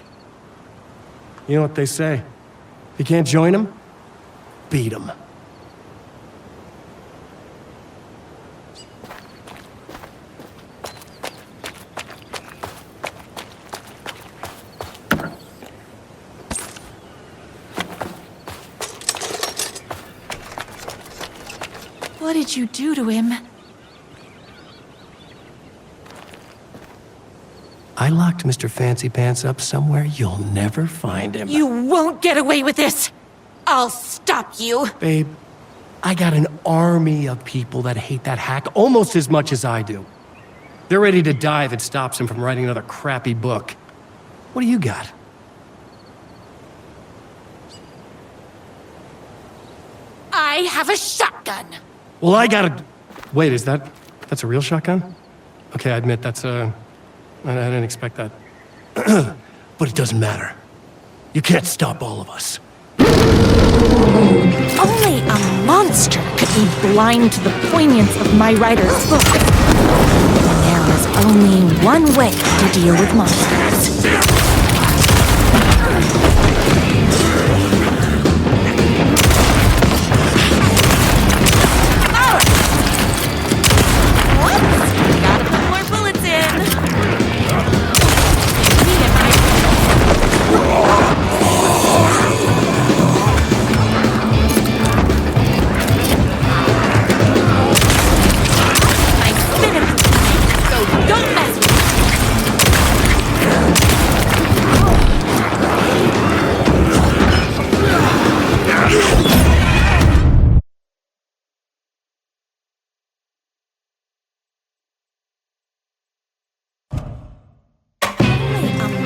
Speaker 2: You know what they say? If you can't join him, beat him.
Speaker 11: What did you do to him?
Speaker 2: I locked Mr. Fancy Pants up somewhere you'll never find him.
Speaker 11: You won't get away with this! I'll stop you!
Speaker 2: Babe, I got an army of people that hate that hack almost as much as I do. They're ready to die if it stops him from writing another crappy book. What do you got?
Speaker 11: I have a shotgun!
Speaker 2: Well, I got a... Wait, that's a real shotgun? Okay, I admit, I didn't expect that. But it doesn't matter. You can't stop all of us.
Speaker 11: Only a monster could be blind to the poignance of my writer's book. There is only one way to deal with monsters. Gotta put more bullets in. Me and my...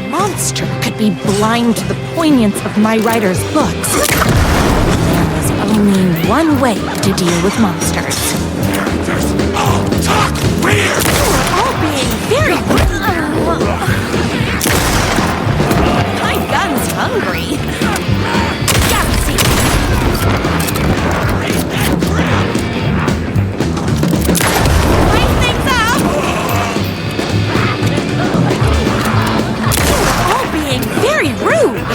Speaker 11: monster could be blind to the poignance of my writer's books. There is only one way to deal with monsters.
Speaker 15: Oh, talk weird!
Speaker 11: All being very... My gun's hungry. Galaxy! Light things up! All being very rude.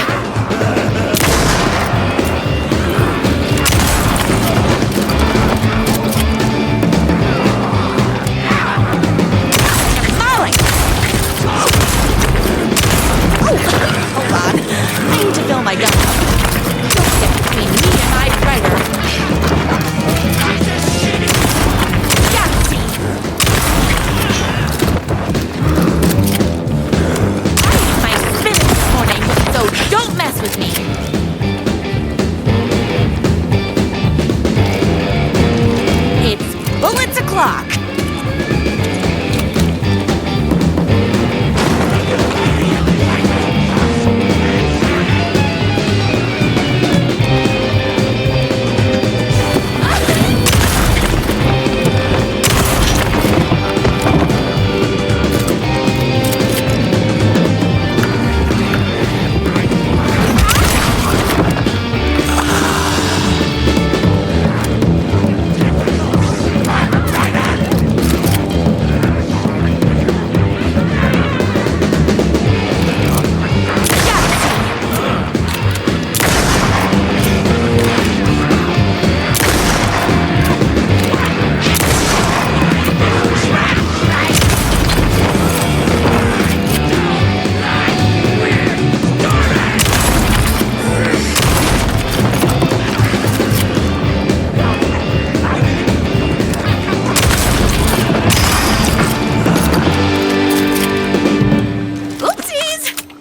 Speaker 11: My gun. Don't get between me and my writer. Galaxy! I ate my spinach this morning, so don't mess with me. It's bullets o'clock.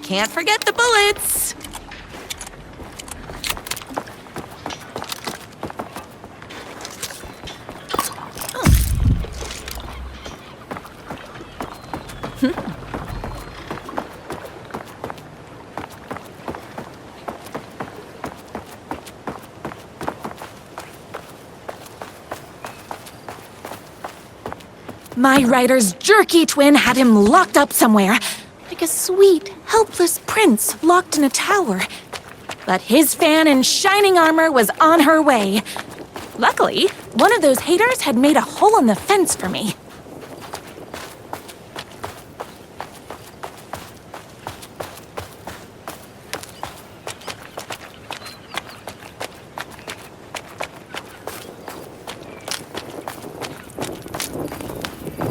Speaker 11: Can't forget the bullets. My writer's jerky twin had him locked up somewhere. Like a sweet, helpless prince locked in a tower. But his fan in shining armor was on her way. Luckily, one of those haters had made a hole in the fence for me.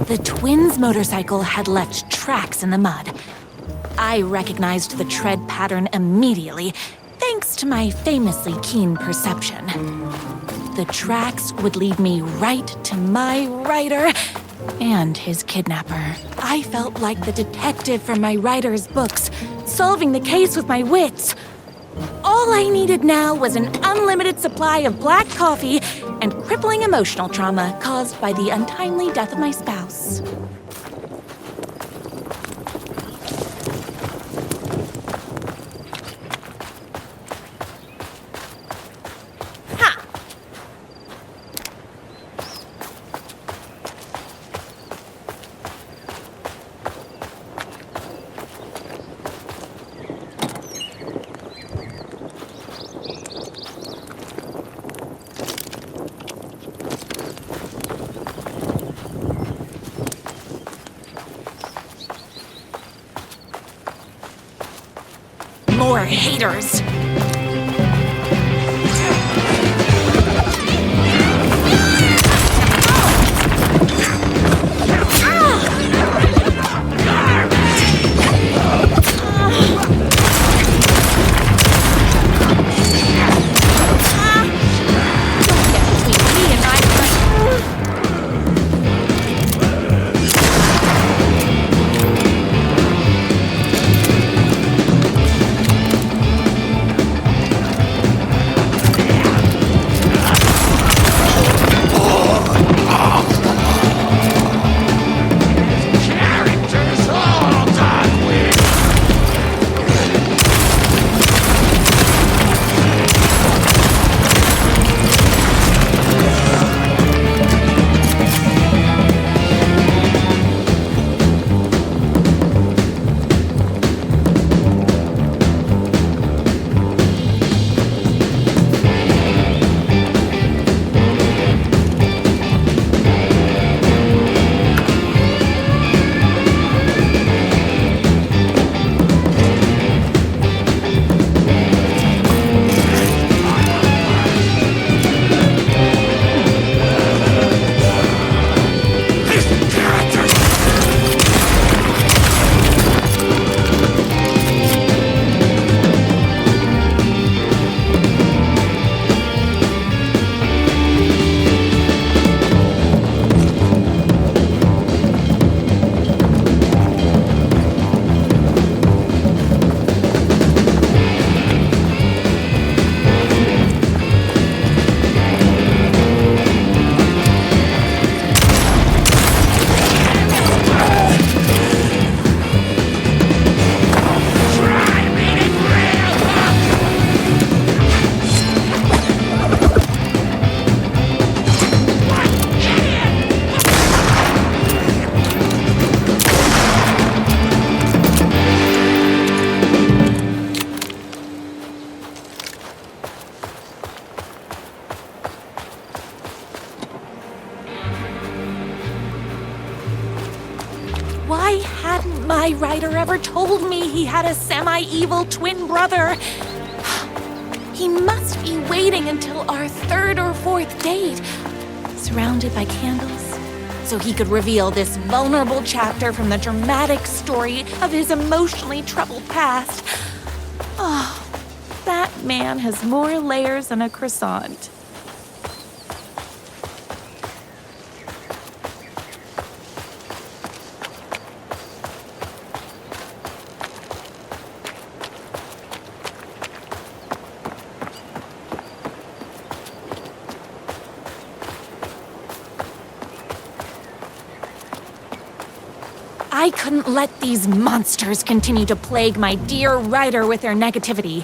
Speaker 11: The twins' motorcycle had left tracks in the mud. I recognized the tread pattern immediately, thanks to my famously keen perception. The tracks would lead me right to my rider and his kidnapper. I felt like the detective from my writer's books, solving the case with my wits. All I needed now was an unlimited supply of black coffee and crippling emotional trauma caused by the untimely death of my spouse. More haters. Why hadn't my writer ever told me he had a semi-evil twin brother? He must be waiting until our third or fourth date, surrounded by candles, so he could reveal this vulnerable chapter from the dramatic story of his emotionally troubled past. Oh, that man has more layers than a croissant. I couldn't let these monsters continue to plague my dear writer with their negativity.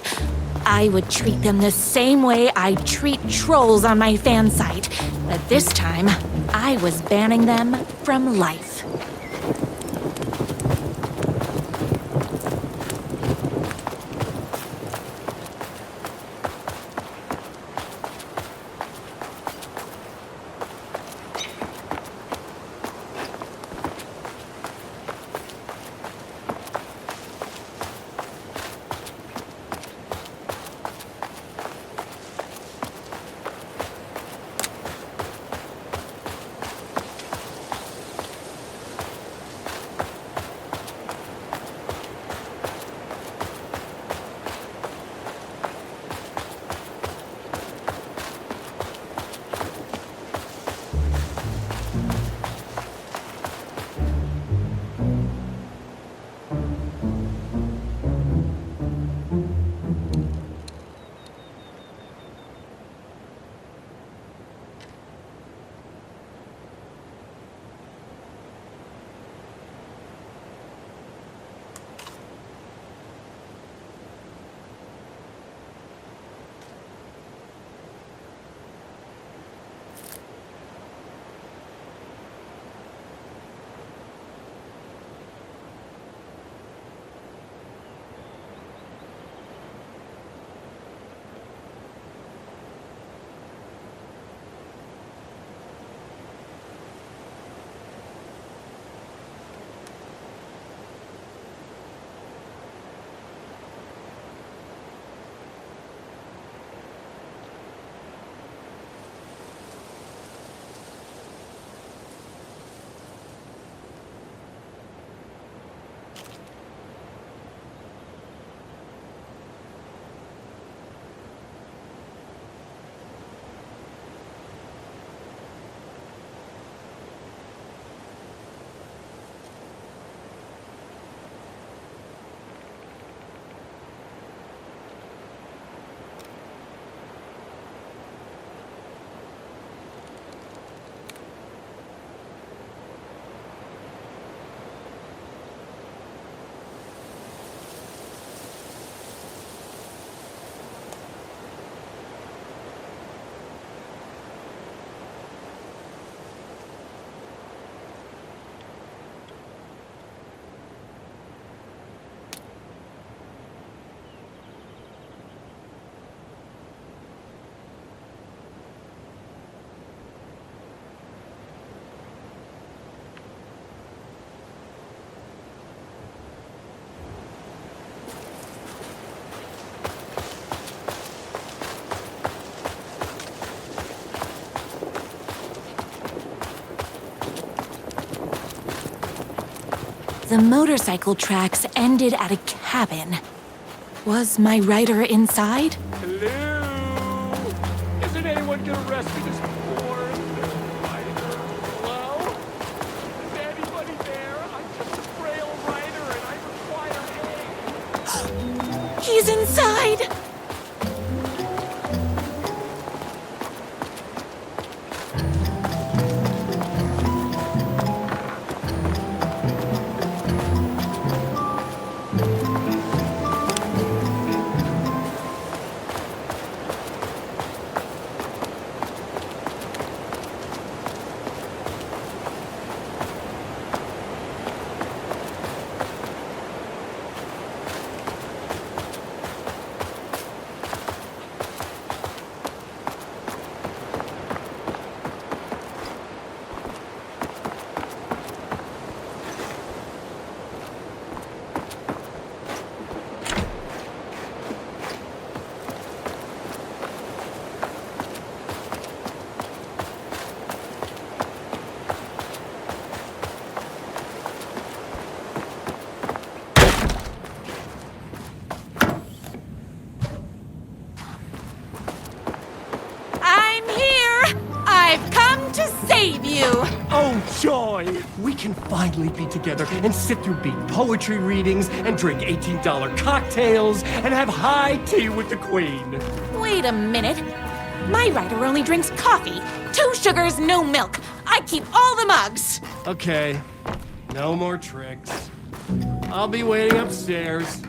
Speaker 11: I would treat them the same way I treat trolls on my fan site, but this time, I was banning them from life. The motorcycle tracks ended at a cabin. Was my rider inside?
Speaker 15: Hello? Isn't anyone gonna rescue this poor rider? Hello? Is anybody there? I'm just a frail rider and I require aid.
Speaker 11: He's inside!
Speaker 15: Oh, joy! We can finally be together and sit through beat poetry readings and drink $18 cocktails and have high tea with the Queen.
Speaker 11: Wait a minute. My rider only drinks coffee. 2 sugars, no milk. I keep all the mugs.
Speaker 15: Okay, no more tricks. I'll be waiting upstairs.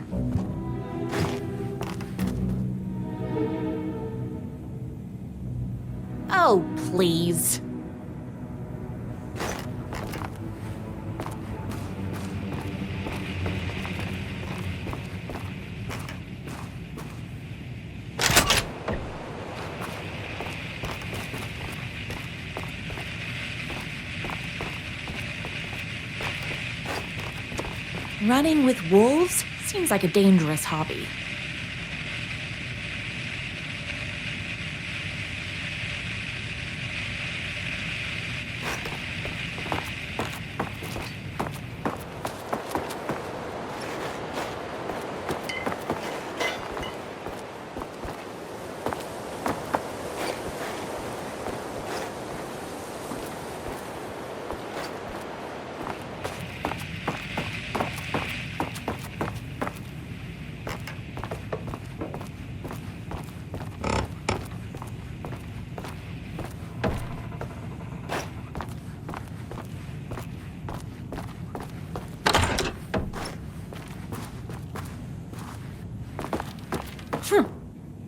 Speaker 11: Oh, please. Running with wolves seems like a dangerous hobby.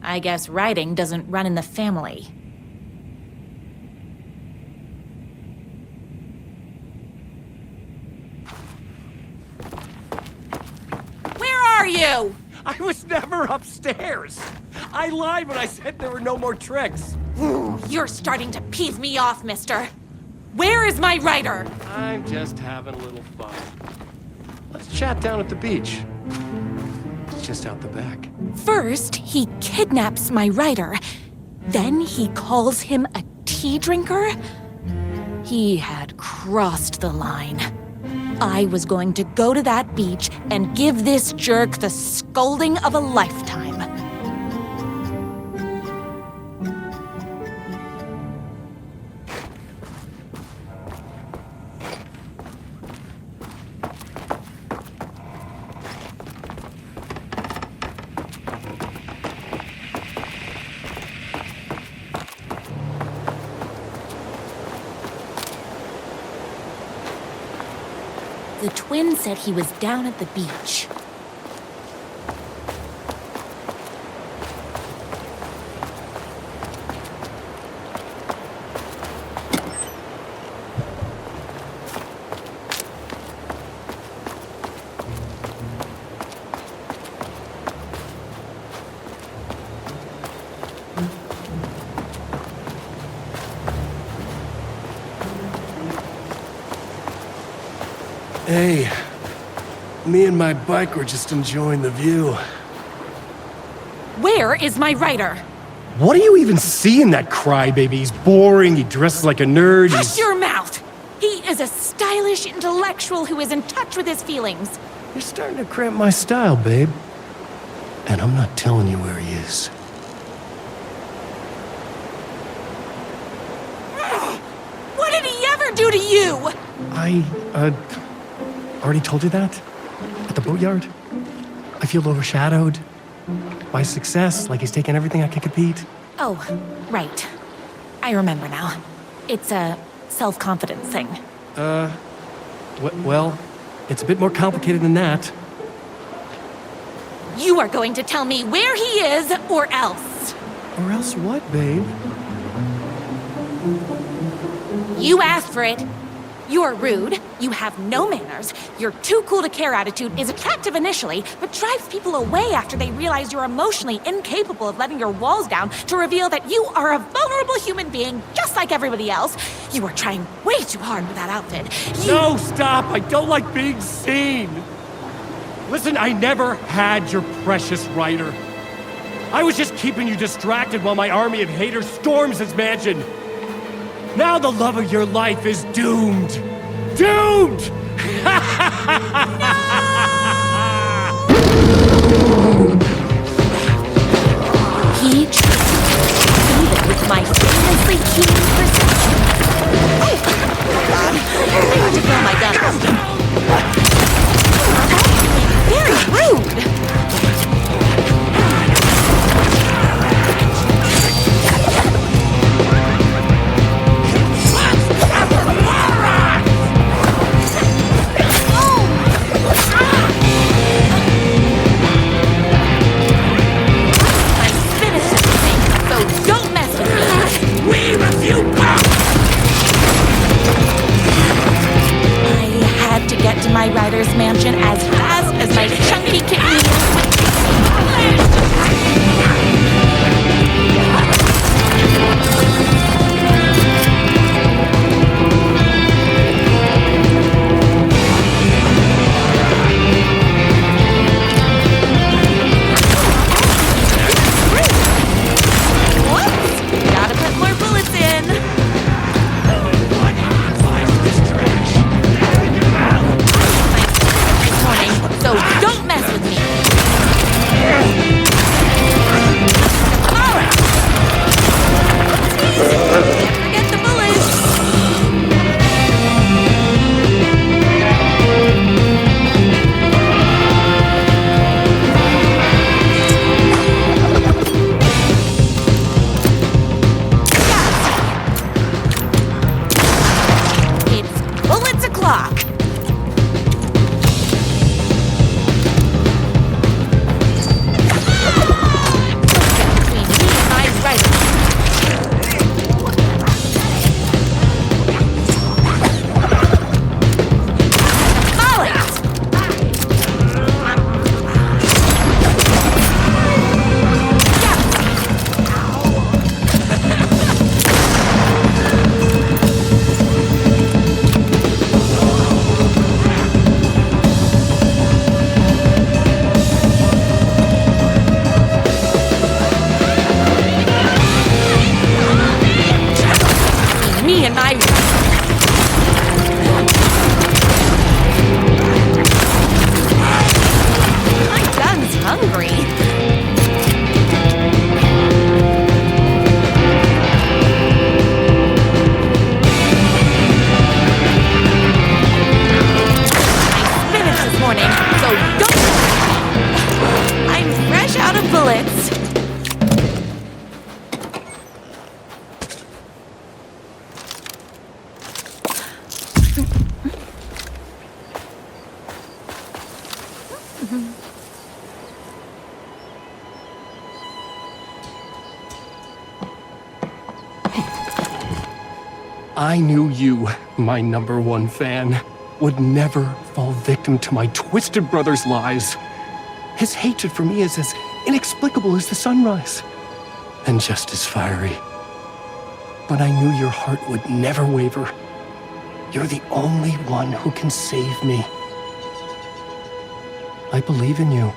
Speaker 11: I guess riding doesn't run in the family. Where are you?
Speaker 15: I was never upstairs. I lied when I said there were no more tricks.
Speaker 11: You're starting to piss me off, mister. Where is my rider?
Speaker 15: I'm just having a little fun. Let's chat down at the beach. It's just out the back.
Speaker 11: First, he kidnaps my rider. Then he calls him a tea drinker. He had crossed the line. I was going to go to that beach and give this jerk the scolding of a lifetime. The twin said he was down at the beach.
Speaker 15: Hey, me and my bike were just enjoying the view.
Speaker 11: Where is my rider?
Speaker 15: What do you even see in that crybaby? He's boring, he dresses like a nerd,
Speaker 11: Hush your mouth! He is a stylish intellectual who is in touch with his feelings.
Speaker 2: You're starting to cramp my style, babe. And I'm not telling you where he is.
Speaker 11: What did he ever do to you?
Speaker 2: I, already told you that? At the boatyard? I feel overshadowed by success, like he's taken everything I could compete.
Speaker 11: Oh, right. I remember now. It's a self-confidence thing.
Speaker 2: Well, it's a bit more complicated than that.
Speaker 11: You are going to tell me where he is, or else.
Speaker 2: Or else what, babe?
Speaker 11: You asked for it. You're rude, you have no manners, your too cool to care attitude is attractive initially, but drives people away after they realize you're emotionally incapable of letting your walls down to reveal that you are a vulnerable human being just like everybody else. You are trying way too hard with that outfit.
Speaker 15: No, stop! I don't like being seen! Listen, I never had your precious writer. I was just keeping you distracted while my army of haters storms his mansion. Now the love of your life is doomed! Doomed!
Speaker 11: He even with my famously keen perception. Oh, God. I need to throw my gun. Very rude! Get to my rider's mansion as fast as my chunky kitten Whoops! Gotta put more bullets in. So don't mess with me. Alright. Can't forget the bullets. It's bullets o'clock.
Speaker 2: I knew you, my #1 fan, would never fall victim to my twisted brother's lies. His hatred for me is as inexplicable as the sunrise, and just as fiery. But I knew your heart would never waver. You're the only one who can save me. I believe in you.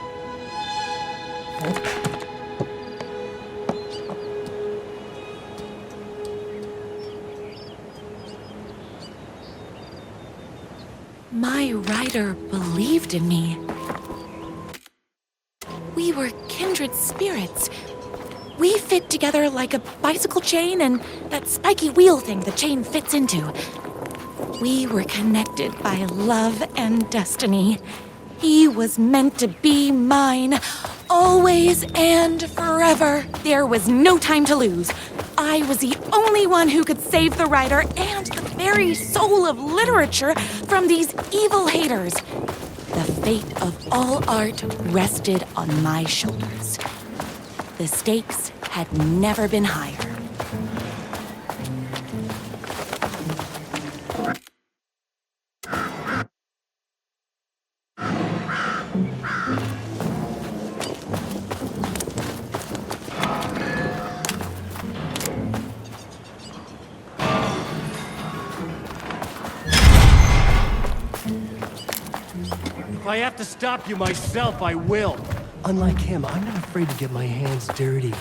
Speaker 11: writer believed in me. We were kindred spirits. We fit together like a bicycle chain and that spiky wheel thing the chain fits into. We were connected by love and destiny. He was meant to be mine, always and forever. There was no time to lose. I was the only one who could save the writer and the very soul of literature from these evil haters. The fate of all art rested on my shoulders. The stakes had never been higher.
Speaker 15: If I have to stop you myself, I will.
Speaker 2: Unlike him, I'm not afraid to get my hands dirty.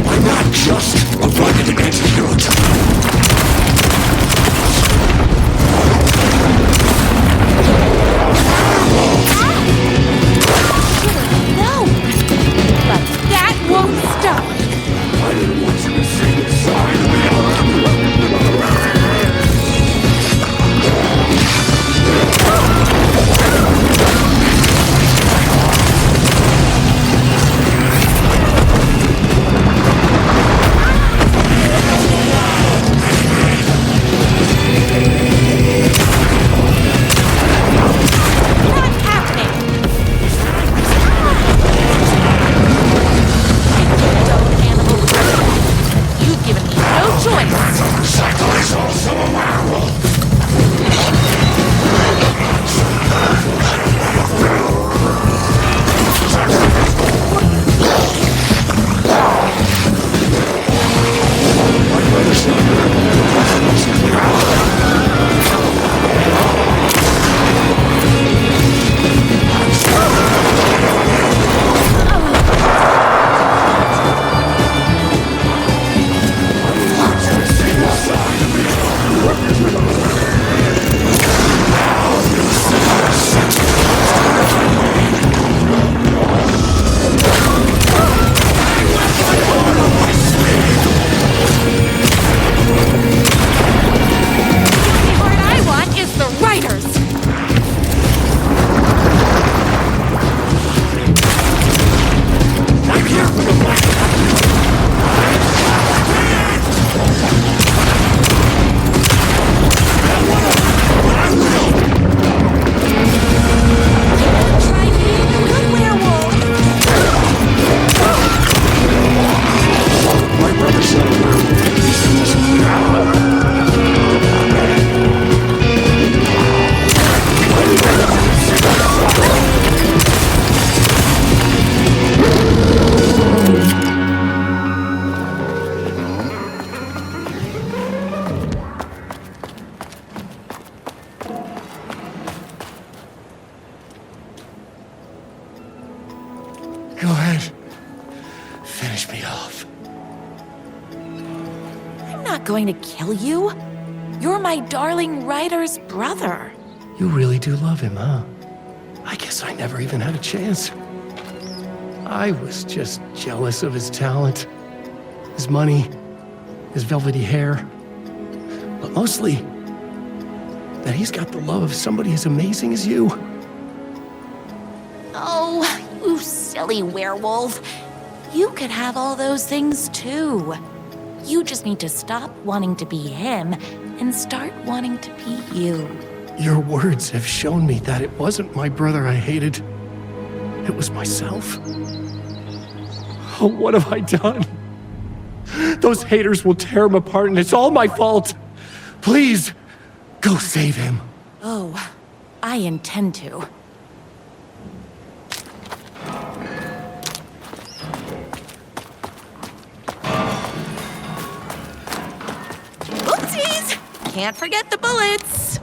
Speaker 12: I'm not just a rugged antidote.
Speaker 11: No! But that won't stop!
Speaker 12: I didn't want you to see the side of me.
Speaker 11: You've given me no choice!
Speaker 12: Cycle is also a werewolf.
Speaker 2: Go ahead. Finish me off.
Speaker 11: I'm not going to kill you. You're my darling writer's brother.
Speaker 2: You really do love him, huh? I guess I never even had a chance. I was just jealous of his talent, his money, his velvety hair. But mostly, that he's got the love of somebody as amazing as you.
Speaker 11: Oh, you silly werewolf. You could have all those things too. You just need to stop wanting to be him and start wanting to be you.
Speaker 2: Your words have shown me that it wasn't my brother I hated. It was myself. Oh, what have I done? Those haters will tear him apart and it's all my fault. Please, go save him.
Speaker 11: Oh, I intend to. Oopsies! Can't forget the bullets.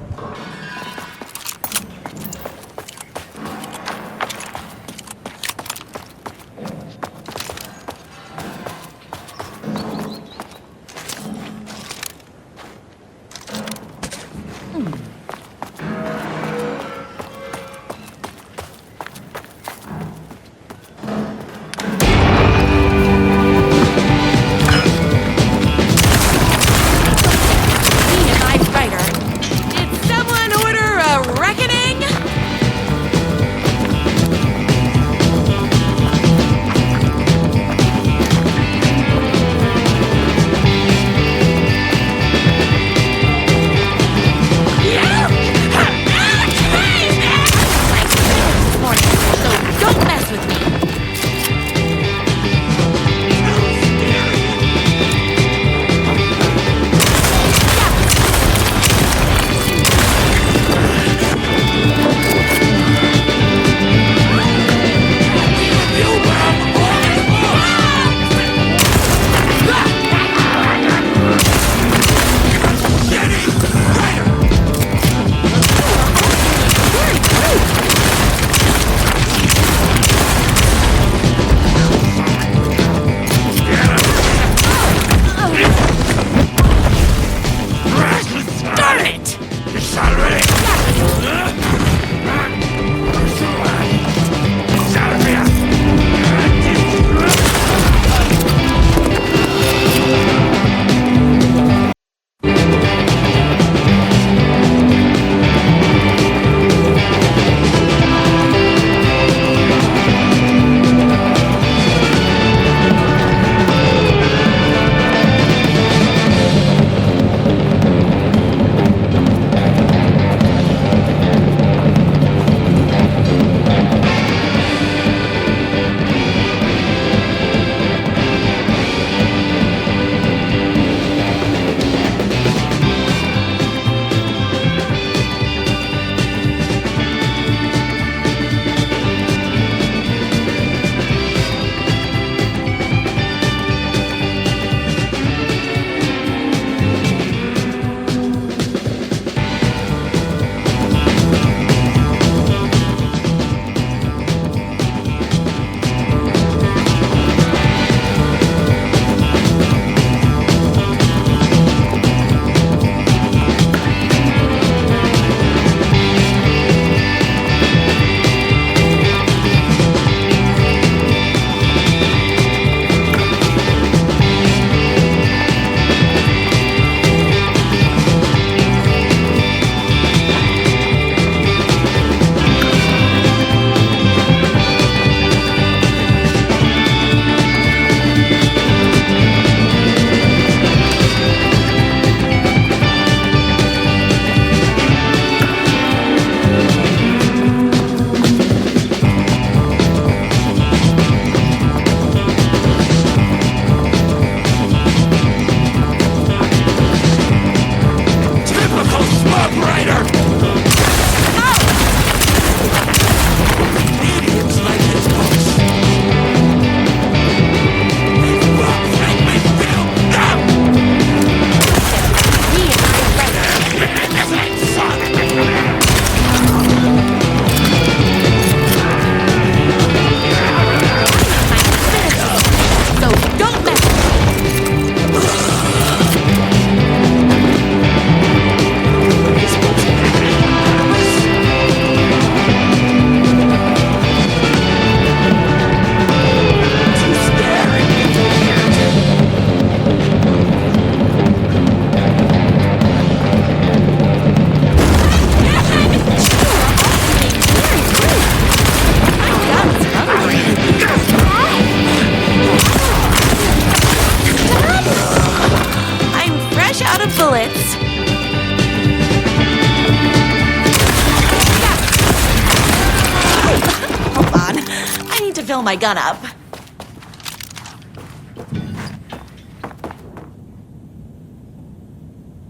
Speaker 11: fill my gun up.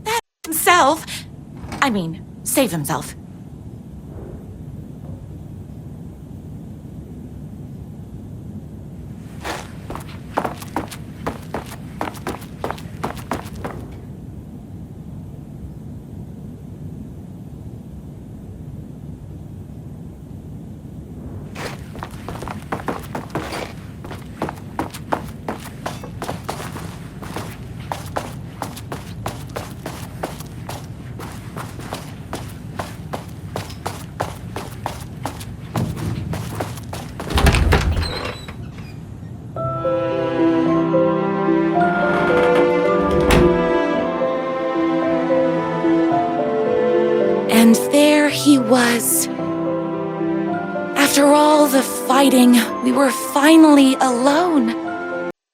Speaker 11: That himself. I mean, save himself. And there he was. After all the fighting, we were finally alone.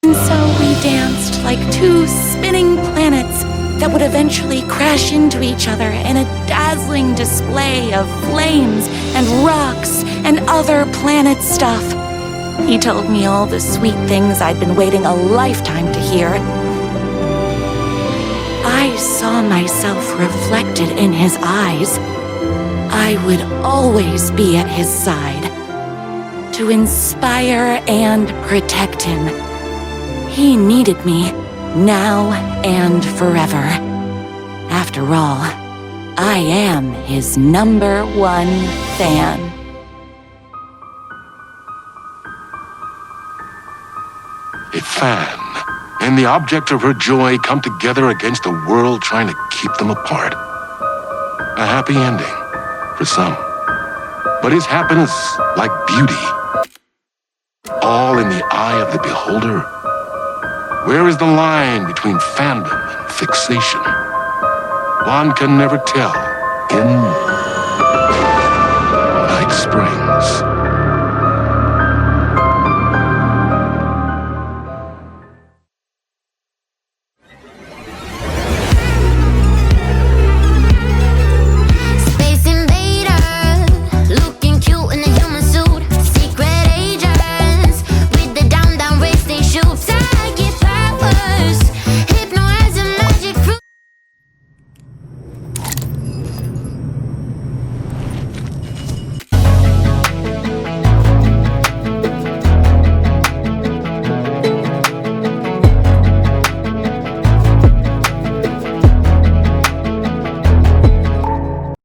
Speaker 11: And so we danced like two spinning planets that would eventually crash into each other in a dazzling display of flames and rocks and other planet stuff. He told me all the sweet things I'd been waiting a lifetime to hear. I saw myself reflected in his eyes. I would always be at his side, to inspire and protect him. He needed me, now and forever. After all, I am his #1 fan.
Speaker 10: A fan and the object of her joy come together against a world trying to keep them apart. A happy ending for some. But is happiness like beauty? All in the eye of the beholder? Where is the line between fandom and fixation? One can never tell in Night Spring.